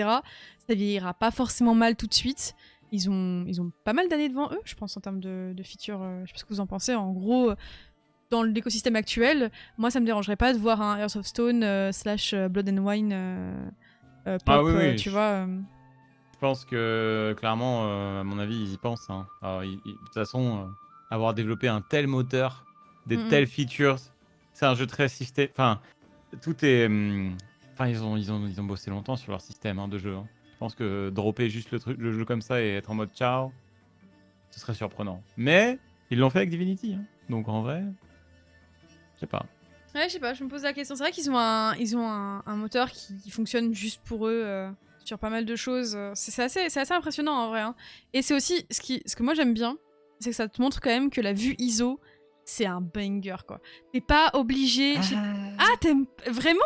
ça vieillira pas forcément mal tout de suite. Ils ont pas mal d'années devant eux, je pense, en termes de features. Je sais pas ce que vous en pensez. En gros, dans l'écosystème actuel, moi, ça me dérangerait pas de voir un Hearth of Stone / Blood and Wine pop, oui. tu vois. Je pense que, clairement, à mon avis, ils y pensent. Hein. Alors, de toute façon, avoir développé un tel moteur, des telles features, c'est un jeu très système. Enfin, tout est... Enfin, ils ont bossé longtemps sur leur système de jeu. Hein. Je pense que dropper juste le jeu comme ça et être en mode ciao, ce serait surprenant. Mais ils l'ont fait avec Divinity. Hein. Donc, en vrai, je sais pas. Ouais, je sais pas, je me pose la question. C'est vrai qu'ils ont un moteur qui fonctionne juste pour eux sur pas mal de choses. C'est assez impressionnant en vrai. Hein. Et c'est aussi ce que moi j'aime bien, c'est que ça te montre quand même que la vue ISO, c'est un banger quoi. T'es pas obligé. Ah, t'aimes vraiment?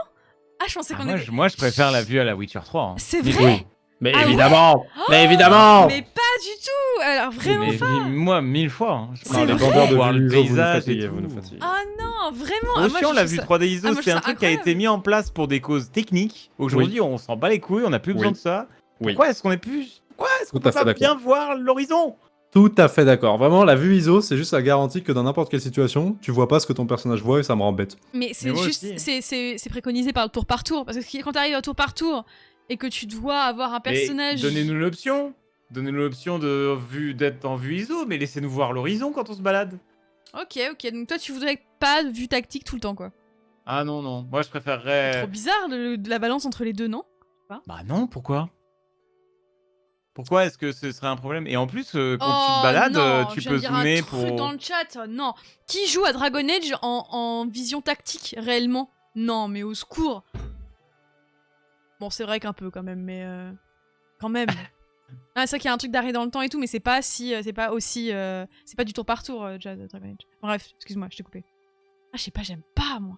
Ah, je pensais qu'on était. Moi, je préfère la vue à la Witcher 3. Hein. C'est vrai? Mais Ah évidemment ouais Mais évidemment Mais pas du tout. Alors vraiment pas. Moi, 1000 fois. Hein. Je C'est les vrai bandeurs de voir le ISO, paysage et vous nous tout. fatiguez. Ah non, vraiment. Trop chiant, la vue 3D ISO, moi, je c'est un trouve ça truc qui a été mis en place pour des causes techniques. Aujourd'hui, on s'en bat les couilles, on n'a plus besoin de ça. Pourquoi est-ce qu'on peut pas bien voir l'horizon? Tout à fait d'accord. Vraiment, la vue ISO, c'est juste la garantie que dans n'importe quelle situation, tu vois pas ce que ton personnage voit et ça me rend bête. Mais c'est juste, c'est préconisé par le tour par tour. Parce que quand t'arrives au tour par tour et que tu dois avoir un personnage... Donnez-nous l'option. Donnez-nous l'option d'être en vue ISO, mais laissez-nous voir l'horizon quand on se balade. Ok, donc toi tu voudrais pas de vue tactique tout le temps quoi. Ah non, moi je préférerais... C'est trop bizarre de la balance entre les deux, non? Bah non, pourquoi? Pourquoi est-ce que ce serait un problème? Et en plus, quand tu te balades, tu peux zoomer pour... truc dans le chat, non. Qui joue à Dragon Age en vision tactique, réellement? Non, mais au secours. Bon, c'est vrai qu'un peu quand même, mais... Quand même. Ah, c'est vrai qu'il y a un truc d'arrêt dans le temps et tout, mais c'est pas aussi... c'est pas du tour par tour, Dragon Age. Bref, excuse-moi, je t'ai coupé. Ah, je sais pas, j'aime pas, moi.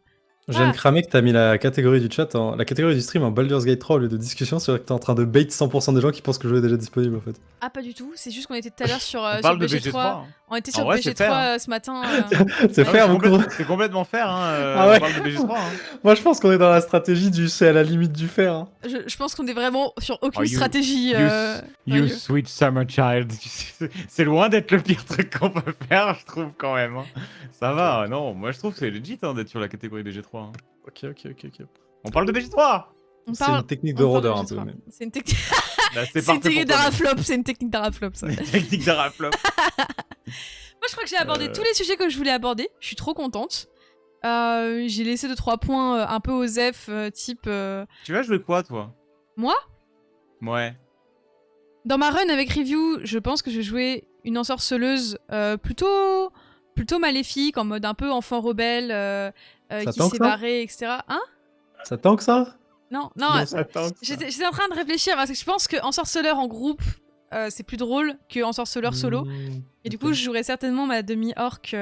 Je viens de cramer que t'as mis la catégorie du chat, la catégorie du stream en Baldur's Gate 3 au lieu de discussion, c'est vrai que t'es en train de bait 100% des gens qui pensent que le jeu est déjà disponible en fait. Ah, pas du tout, c'est juste qu'on était tout à l'heure sur, on parle sur de BG3. Hein. On était sur BG3 ce matin. C'est faire, c'est complètement faire, hein. Ah ouais. On parle de BG3. Hein. Moi je pense qu'on est dans la stratégie du c'est à la limite du faire. Hein. Je pense qu'on est vraiment sur aucune stratégie. You sweet summer child. C'est loin d'être le pire truc qu'on peut faire, je trouve quand même. Hein. Ça va, non, moi je trouve que c'est legit d'être sur la catégorie BG3. Hein. Ok. On parle de BG3. C'est une technique de rôdeur un peu. Même. C'est une technique. C'est une technique d'Araflop. C'est une technique d'Araflop. Ça. Une technique d'Araflop. Moi, je crois que j'ai abordé tous les sujets que je voulais aborder. Je suis trop contente. J'ai laissé 2-3 points un peu aux F, type. Tu vas jouer quoi, toi? Moi? Ouais. Dans ma run avec review, je pense que je vais jouer une ensorceleuse plutôt maléfique, en mode un peu enfant rebelle, qui s'est barré, etc. Hein? Ça tank ça? Non, j'étais en train de réfléchir parce que je pense que ensorceleur en groupe, c'est plus drôle que ensorceleur solo. Et du coup, je jouerais certainement ma demi-orc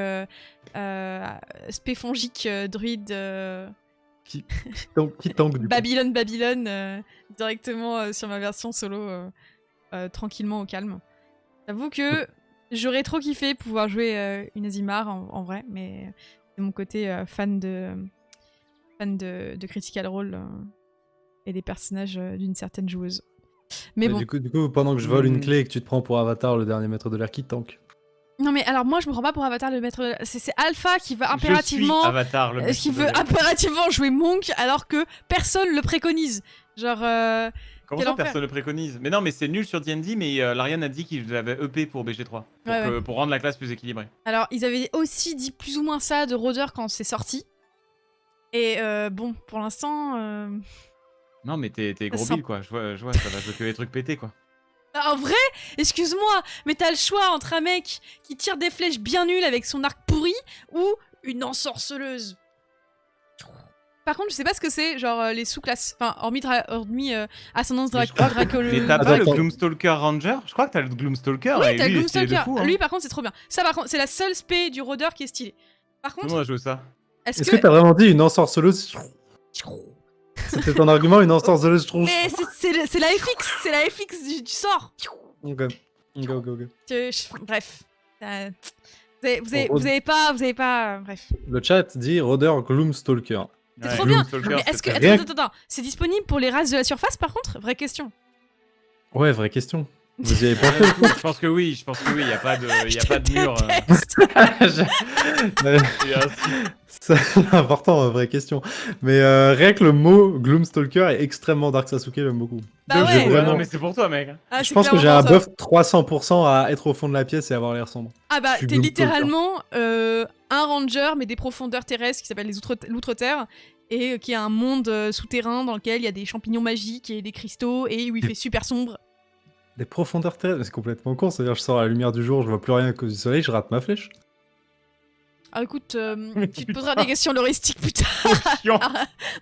spéfongique druide qui tank du Babylone directement sur ma version solo tranquillement au calme. J'avoue que j'aurais trop kiffé pouvoir jouer une Azimar en vrai, mais c'est mon côté fan de Critical Role et des personnages d'une certaine joueuse. Mais bon. Du coup, pendant que je vole une clé et que tu te prends pour Avatar, le dernier maître de l'air qui tank. Non mais alors moi je me prends pas pour Avatar le maître de l'air. C'est Alpha qui va impérativement jouer Monk alors que personne le préconise. Genre comment ça personne le préconise? Mais non, mais c'est nul sur D&D, mais Larian a dit qu'il avait EP pour BG3 pour rendre la classe plus équilibrée. Alors ils avaient aussi dit plus ou moins ça de Rôdeur quand c'est sorti. Et bon, pour l'instant... Non, mais t'es gros bill, quoi. Je vois, ça va jouer que les trucs pétés, quoi. En vrai, excuse-moi, mais t'as le choix entre un mec qui tire des flèches bien nulles avec son arc pourri ou une ensorceleuse. Par contre, je sais pas ce que c'est, genre les sous-classes. Enfin, hormis Ascendance Mais t'as pas le Gloomstalker Ranger? Je crois que t'as le Gloomstalker. Oui, t'as le Gloomstalker. Fou, hein. Lui, par contre, c'est trop bien. Ça, par contre, c'est la seule spé du rôdeur qui est stylée. Par contre. Comment on a joué ça? Est-ce que t'as vraiment dit une ensorceleuse? C'était ton argument, une ensorceleuse? Mais c'est la FX, c'est la FX du sort. Ok. Bref. Vous avez pas. Bref. Le chat dit rôdeur Gloomstalker. C'est trop bien. Mais est-ce que. Attends. C'est disponible pour les races de la surface, par contre? Vraie question. Ouais, vraie question. Vous y avez pensé? Je pense que oui, il n'y a pas de mur. C'est important, vraie question. Mais rien que le mot Gloomstalker est extrêmement Dark Sasuke, j'aime beaucoup. Bah ouais. Non, mais c'est pour toi, mec. Je pense que j'ai un buff 300% à être au fond de la pièce et avoir l'air sombre. Ah bah, t'es littéralement un ranger, mais des profondeurs terrestres qui s'appelle l'Outre-Terre, et qui est un monde souterrain dans lequel il y a des champignons magiques et des cristaux, et où il fait super sombre. Des profondeurs terrestres, c'est complètement con, c'est-à-dire je sors à la lumière du jour, je vois plus rien à cause du soleil, je rate ma flèche. Ah écoute, tu te poseras des questions loristiques plus tard.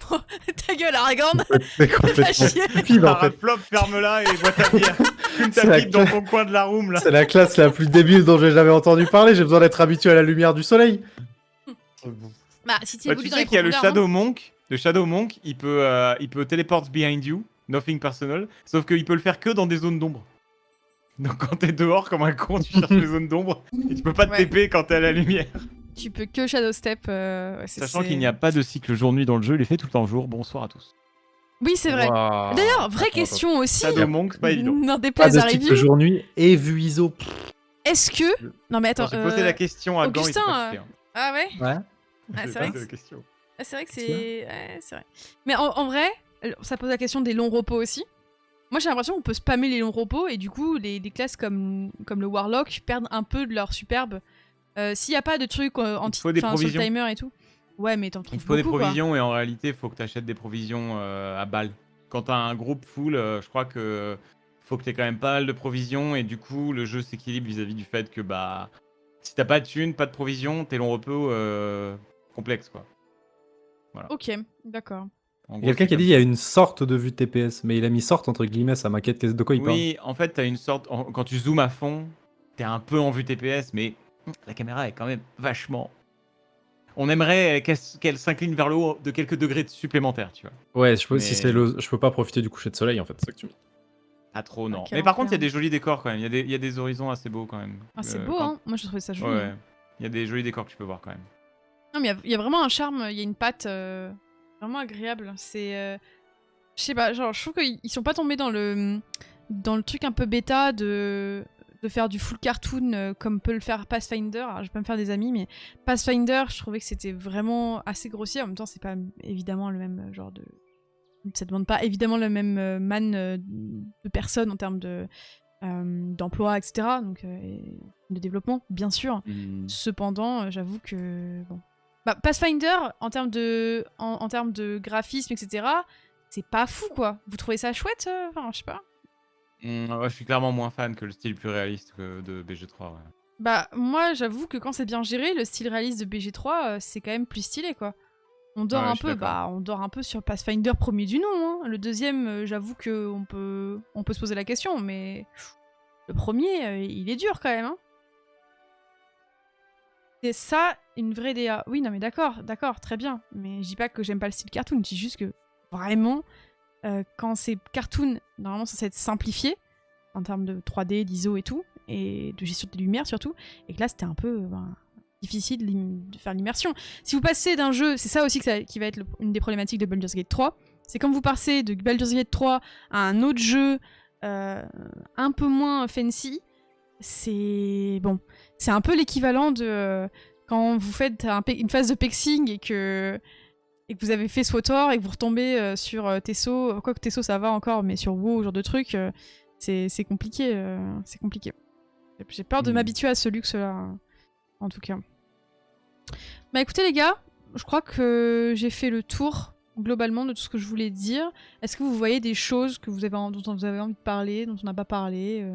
Bon, ta gueule, Aragorn. C'est complètement stupide en fait. Flop, ferme-la et bois ta bière. Fume ta pipe dans ton coin de la room là. C'est la classe la plus débile dont j'ai jamais entendu parler, j'ai besoin d'être habitué à la lumière du soleil. Bah, si tu sais qu'il y a le Shadow Monk. Le Shadow Monk, il peut teleport behind you. Nothing personal, sauf qu'il peut le faire que dans des zones d'ombre. Donc quand t'es dehors comme un con, tu cherches les zones d'ombre et tu peux pas te TP quand t'es à la lumière. Tu peux que Shadow Step. Sachant qu'il n'y a pas de cycle jour-nuit dans le jeu, il est fait tout le temps jour. Bonsoir à tous. Oui, c'est vrai. Wow. D'ailleurs, vraie question aussi. Shadow Monk, c'est pas évident. N'en déplaise à review. Jour-nuit et vue ISO. Est-ce que. Non mais attends. J'ai posé la question à Augustin. Ah ouais. Ouais. Ah, c'est vrai. C'est vrai que c'est. Ouais, c'est vrai. Mais en vrai. Ça pose la question des longs repos aussi. Moi j'ai l'impression qu'on peut spammer les longs repos et du coup les classes comme le Warlock perdent un peu de leur superbe. S'il n'y a pas de trucs sur le timer et tout. Ouais mais t'en trouves beaucoup. Il faut des provisions et en réalité il faut que tu achètes des provisions à balles. Quand t'as un groupe full, je crois que faut que t'aies quand même pas mal de provisions et du coup le jeu s'équilibre vis-à-vis du fait que bah si t'as pas de thunes, pas de provisions, tes longs repos complexes quoi. Voilà. Ok, d'accord. Il y a quelqu'un qui a dit qu'il y a une sorte de vue TPS, mais il a mis sorte entre guillemets, ça m'inquiète de quoi il parle. Oui, en fait, t'as une sorte. Quand tu zoomes à fond, t'es un peu en vue TPS, mais la caméra est quand même vachement. On aimerait qu'elle s'incline vers le haut de quelques degrés supplémentaires, tu vois. Ouais, je peux pas profiter du coucher de soleil en fait, c'est ça que tu me dis. Pas trop, non. Mais par contre, il y a des jolis décors quand même. Il y a des horizons assez beaux quand même. Ah, c'est beau, hein. Moi, je trouvais ça joli. Ouais, il y a des jolis décors que tu peux voir quand même. Non, mais il y a vraiment un charme, il y a une patte. Vraiment agréable. C'est. Je sais pas, genre, je trouve qu'ils sont pas tombés dans le truc un peu bêta de faire du full cartoon comme peut le faire Pathfinder. Alors, je vais pas me faire des amis, mais Pathfinder, je trouvais que c'était vraiment assez grossier. En même temps, c'est pas évidemment le même genre de. Ça demande pas évidemment le même man de personnes en termes d'emploi, etc. Donc, de développement, bien sûr. Cependant, j'avoue que. Bon. Bah, Pathfinder, en termes de graphisme, etc., c'est pas fou, quoi. Vous trouvez ça chouette? Enfin, je sais pas. Ouais, je suis clairement moins fan que le style plus réaliste que de BG3, ouais. Bah, moi, j'avoue que quand c'est bien géré, le style réaliste de BG3, c'est quand même plus stylé, quoi. On dort un peu, on dort un peu sur Pathfinder premier du nom, hein. Le deuxième, j'avoue qu'on peut se poser la question, mais le premier, il est dur, quand même, hein. C'est ça, une vraie DA. Oui, non mais d'accord, très bien. Mais je dis pas que j'aime pas le style cartoon, je dis juste que vraiment, quand c'est cartoon, normalement ça être simplifié, en termes de 3D, d'ISO et tout, et de gestion des lumières surtout, et que là c'était un peu difficile de faire l'immersion. Si vous passez d'un jeu, c'est ça aussi qui va être une des problématiques de Baldur's Gate 3, c'est quand vous passez de Baldur's Gate 3 à un autre jeu un peu moins fancy, c'est bon, c'est un peu l'équivalent de quand vous faites une phase de pexing et que vous avez fait SWTOR et que vous retombez sur Tesso, quoique Tesso ça va encore, mais sur WoW, genre de truc, c'est compliqué, c'est compliqué. J'ai peur de m'habituer à ce luxe-là, en tout cas. Bah écoutez les gars, je crois que j'ai fait le tour globalement de tout ce que je voulais dire. Est-ce que vous voyez des choses dont vous avez envie de parler, dont on n'a pas parlé,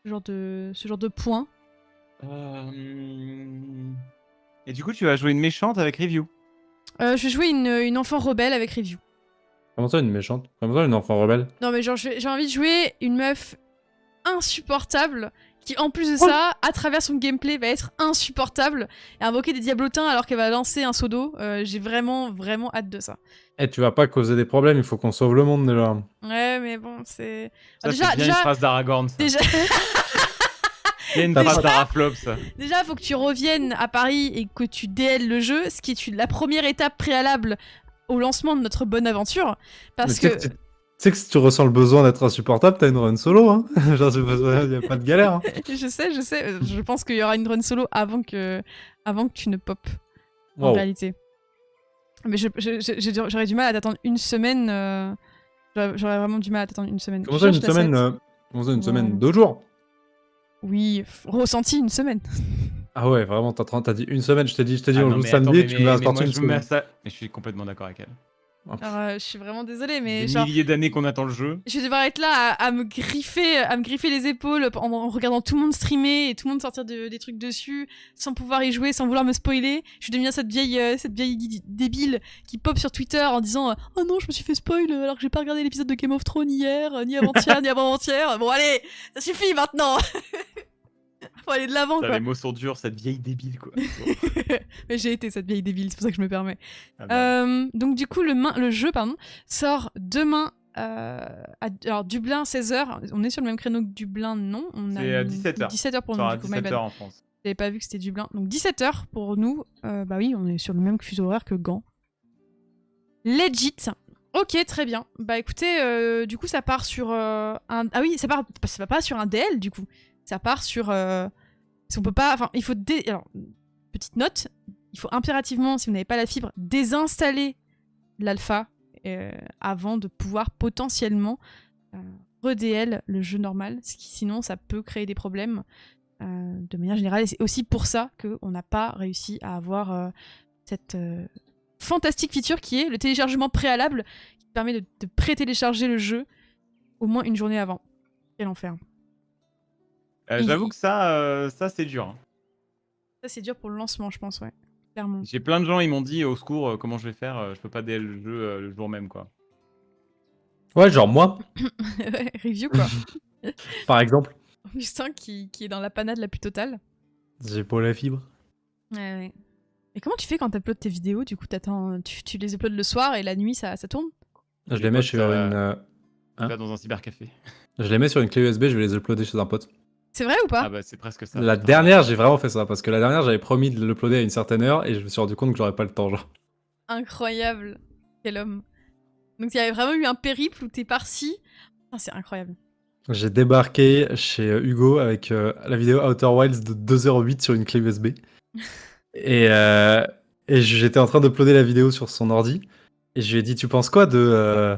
ce genre de points? Et du coup, tu vas jouer une méchante avec Review. Je vais jouer une enfant rebelle avec Review. Comment ça, une méchante? Comment ça, une enfant rebelle? Non, mais genre, j'ai envie de jouer une meuf insupportable qui, en plus de ça, à travers son gameplay, va être insupportable et invoquer des diablotins alors qu'elle va lancer un seau d'eau. J'ai vraiment, vraiment hâte de ça. Eh, tu vas pas causer des problèmes, il faut qu'on sauve le monde déjà. Ouais, mais bon, c'est... Ça, c'est bien une phrase d'Aragorn, ça. Déjà... Il y a une phrase d'Araflop, ça. Déjà, il faut que tu reviennes à Paris et que tu DL le jeu, ce qui est la première étape préalable au lancement de notre bonne aventure. Parce que... Tu sais que si tu ressens le besoin d'être insupportable, t'as une run solo, hein. Genre, il n'y a pas de galère. Hein. Je sais. Je pense qu'il y aura une run solo avant que tu ne pop, en Wow. réalité. Mais j'aurais du mal à t'attendre une semaine. J'aurais vraiment du mal à t'attendre une semaine. Comment ça, une semaine Comment ça, une semaine? 2 jours? Oui, ressenti une semaine. Ah ouais, vraiment, t'as dit une semaine. Je t'ai dit, on non, joue mais samedi, attends, tu me vas sortir moi, une je me mets à semaine. ça. Mais je suis complètement d'accord avec elle. Alors, je suis vraiment désolée, mais Des genre... milliers d'années qu'on attend le jeu. Je vais devoir être là à me griffer les épaules en regardant tout le monde streamer et tout le monde sortir des trucs dessus sans pouvoir y jouer, sans vouloir me spoiler. Je vais devenir cette vieille débile qui pop sur Twitter en disant oh non, je me suis fait spoil alors que j'ai pas regardé l'épisode de Game of Thrones hier, ni avant-hier, ni avant-hier. Bon allez, ça suffit maintenant. Faut aller de l'avant, quoi. Les mots sont durs, cette vieille débile, quoi. Mais j'ai été cette vieille débile, c'est pour ça que je me permets. Ah bah. Donc du coup, le jeu sort demain alors Dublin 16h. On est sur le même créneau que Dublin, non? C'est à 17h. 17h pour Ça nous, sera à du coup, my 17h bad. en France. J'avais pas vu que c'était Dublin. Donc 17h pour nous. Bah oui, on est sur le même fuseau horaire que Gand. Legit. Ok, très bien. Bah écoutez, du coup ça part sur un... Ah oui, ça part pas sur un DL du coup. Ça part sur... Si on peut pas... Enfin, il faut... Alors, petite note, il faut impérativement, si vous n'avez pas la fibre, désinstaller l'alpha avant de pouvoir potentiellement re-DL le jeu normal, sinon ça peut créer des problèmes de manière générale. Et c'est aussi pour ça qu'on n'a pas réussi à avoir cette fantastique feature qui est le téléchargement préalable qui permet de pré-télécharger le jeu au moins une journée avant. Quel enfer. J'avoue que ça c'est dur. Hein. Ça, c'est dur pour le lancement, je pense, ouais. Clairement. J'ai plein de gens, ils m'ont dit au secours, comment je vais faire, je peux pas DL le jeu le jour même, quoi. Ouais, genre moi, Review, quoi. par exemple. Augustin qui est dans la panade la plus totale. J'ai pas la fibre. Ouais. Et comment tu fais quand t'uploades tes vidéos? Du coup, tu les uploades le soir et la nuit, ça tourne? Je les mets sur une... Là, dans un cybercafé. Je les mets sur une clé USB, je vais les uploader chez un pote. C'est vrai ou pas? Ah bah c'est presque ça. La dernière, j'ai vraiment fait ça, parce que la dernière, j'avais promis de l'uploader à une certaine heure, et je me suis rendu compte que j'aurais pas le temps, genre. Incroyable. Quel homme. Donc il y avait vraiment eu un périple où t'es par-ci. Ah, c'est incroyable. J'ai débarqué chez Hugo avec la vidéo Outer Wilds de 2h08 sur une clé USB. et j'étais en train d'uploader la vidéo sur son ordi, et je lui ai dit, tu penses quoi de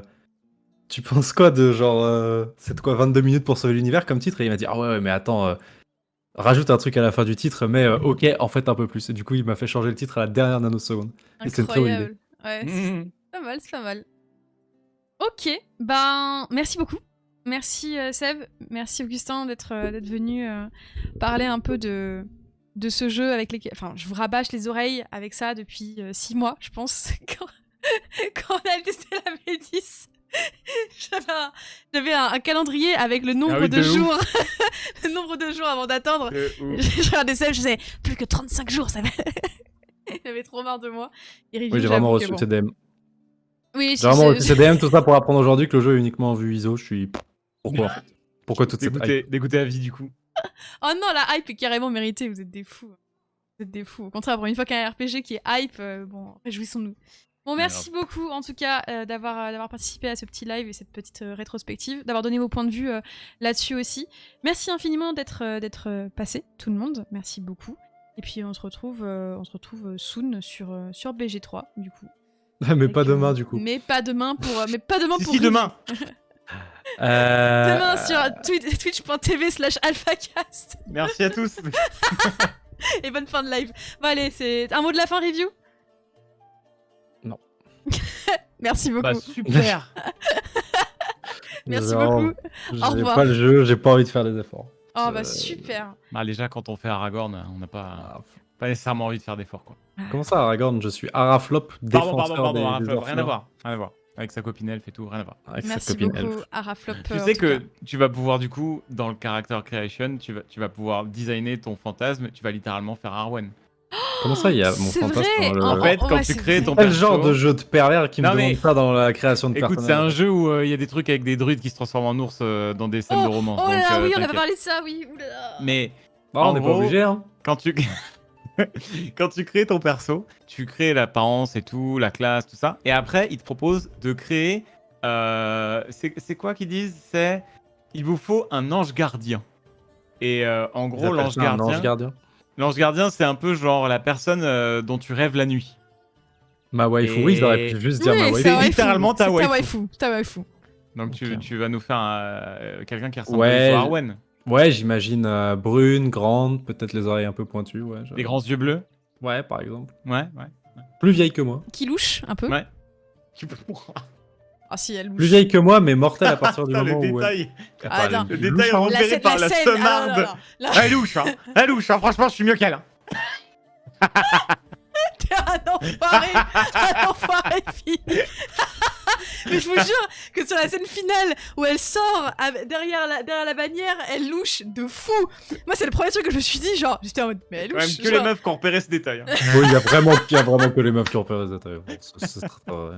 genre, c'est quoi, 22 minutes pour sauver l'univers comme titre? Et il m'a dit, ah ouais, mais attends, rajoute un truc à la fin du titre, mais ok, en fait un peu plus. Et du coup, il m'a fait changer le titre à la dernière nanoseconde. Et c'est une très bonne idée. Ouais, c'est pas mal, c'est pas mal. Ok, ben, merci beaucoup. Merci Seb, merci Augustin d'être venu parler un peu de ce jeu avec les... Enfin, je vous rabâche les oreilles avec ça depuis 6 mois, je pense, quand on a testé la V10. J'avais un calendrier avec le nombre de jours le nombre de jours avant d'attendre. Je regardais Seb, je disais plus que 35 jours, ça va. J'avais trop marre de moi. Oui, j'ai vraiment reçu tes DM. Oui, j'ai vraiment reçu tes DM, tout ça pour apprendre aujourd'hui que le jeu est uniquement en vue ISO. Je suis... Pourquoi toute cette hype? Dégoûté à vie, du coup. Oh non, la hype est carrément méritée, vous êtes des fous. Vous êtes des fous. Au contraire, pour une fois qu'il y a un RPG qui est hype, bon, réjouissons-nous. Bon, merci beaucoup en tout cas d'avoir participé à ce petit live et cette petite rétrospective, d'avoir donné vos points de vue là-dessus aussi. Merci infiniment d'être passé, tout le monde. Merci beaucoup. Et puis on se retrouve soon sur BG3 du coup. Mais pas demain du coup. Mais pas demain pour. Si demain. Demain sur twitch.tv/alphacast. Merci à tous. Et bonne fin de live. Bon allez, c'est un mot de la fin, Review? Non. Merci beaucoup. Bah super. Merci beaucoup. Au revoir. J'ai pas le jeu, j'ai pas envie de faire des efforts. Oh bah super. Bah déjà quand on fait Aragorn, on n'a pas... pas nécessairement envie de faire d'efforts, quoi. Comment ça, Aragorn? Je suis Araflop, défenseur Pardon, des Araflop, orphelins. rien à voir, rien à voir. Avec sa copine elfe et tout, rien à voir. Avec sa Merci copine beaucoup, elfe. Araflop. Tu sais que tu vas pouvoir, du coup, dans le character creation, tu vas pouvoir designer ton fantasme, tu vas littéralement faire Arwen. Comment ça, il y a mon C'est fantasme vrai. dans le... En fait, quand ouais, tu c'est crées vrai. ton Quel perso... genre de jeu de pervers qui me Non, mais- demande ça dans la création de Écoute, c'est un jeu où il y a des trucs avec des druides qui se transforment en ours dans des scènes de romance. Oh là donc, là, oui, on avait t'inquiète. parlé de ça, oui. Oulala. Mais Non, En on n'est pas gros, obligé, hein. quand tu... quand tu crées ton perso, tu crées l'apparence et tout, la classe, tout ça. Et après, il te propose de créer... c'est quoi qu'ils disent? C'est... Il vous faut un ange gardien. Et en Ils gros, appellent l'ange ça un ange gardien... gardien. L'ange gardien, c'est un peu genre la personne dont tu rêves la nuit. Ma waifu, Et- oui, ils auraient pu juste dire Oui, ma c'est waifu. C'est waifu. littéralement ta C'est waifu. Ta waifu. Donc Ok. tu vas nous faire quelqu'un qui ressemble Ouais, à Arwen. Ouais, j'imagine brune, grande, peut-être les oreilles un peu pointues, ouais. Les grands yeux bleus. Ouais, par exemple. Ouais. Plus vieille que moi. Qui louche un peu. Ouais. Ah si, elle louche. Plus vieille que moi, mais mortelle à partir du Putain, le moment où... détail. Ah, non. Le détail repéré par la scène. semarde. Ah, non, non, non. Là, Elle louche, hein. Elle louche, hein. Franchement, je suis mieux qu'elle. Hein. t'es un enfoiré fini. Mais je vous jure que sur la scène finale où elle sort derrière la bannière, elle louche de fou. Moi, c'est le premier truc que je me suis dit, genre, j'étais en mode, mais elle Quand même louche. que les meufs qui ont repéré ce détail. Hein. Bon, il y a vraiment que les meufs qui ont repéré ça. C'est pas vrai.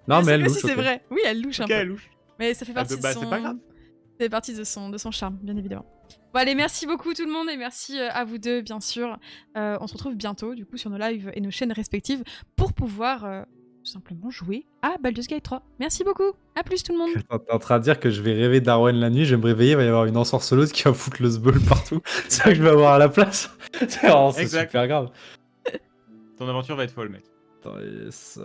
Non, mais elle louche. Si, c'est ok. vrai. Oui, elle louche un Ok, peu. elle louche. Mais ça fait partie de bah, son... c'est pas grave. Ça fait partie de son charme, bien évidemment. Bon, allez, merci beaucoup tout le monde et merci à vous deux, bien sûr. On se retrouve bientôt, du coup, sur nos lives et nos chaînes respectives pour pouvoir tout simplement jouer à Baldur's Gate 3. Merci beaucoup. À plus tout le monde. T'es en train de dire que je vais rêver d'Arwen la nuit, je vais me réveiller, il va y avoir une ensorceleuse qui va foutre le sbeul partout. C'est ça que je vais avoir à la place. C'est Exact. super grave. Ton aventure va être folle, mec. Attends, yes.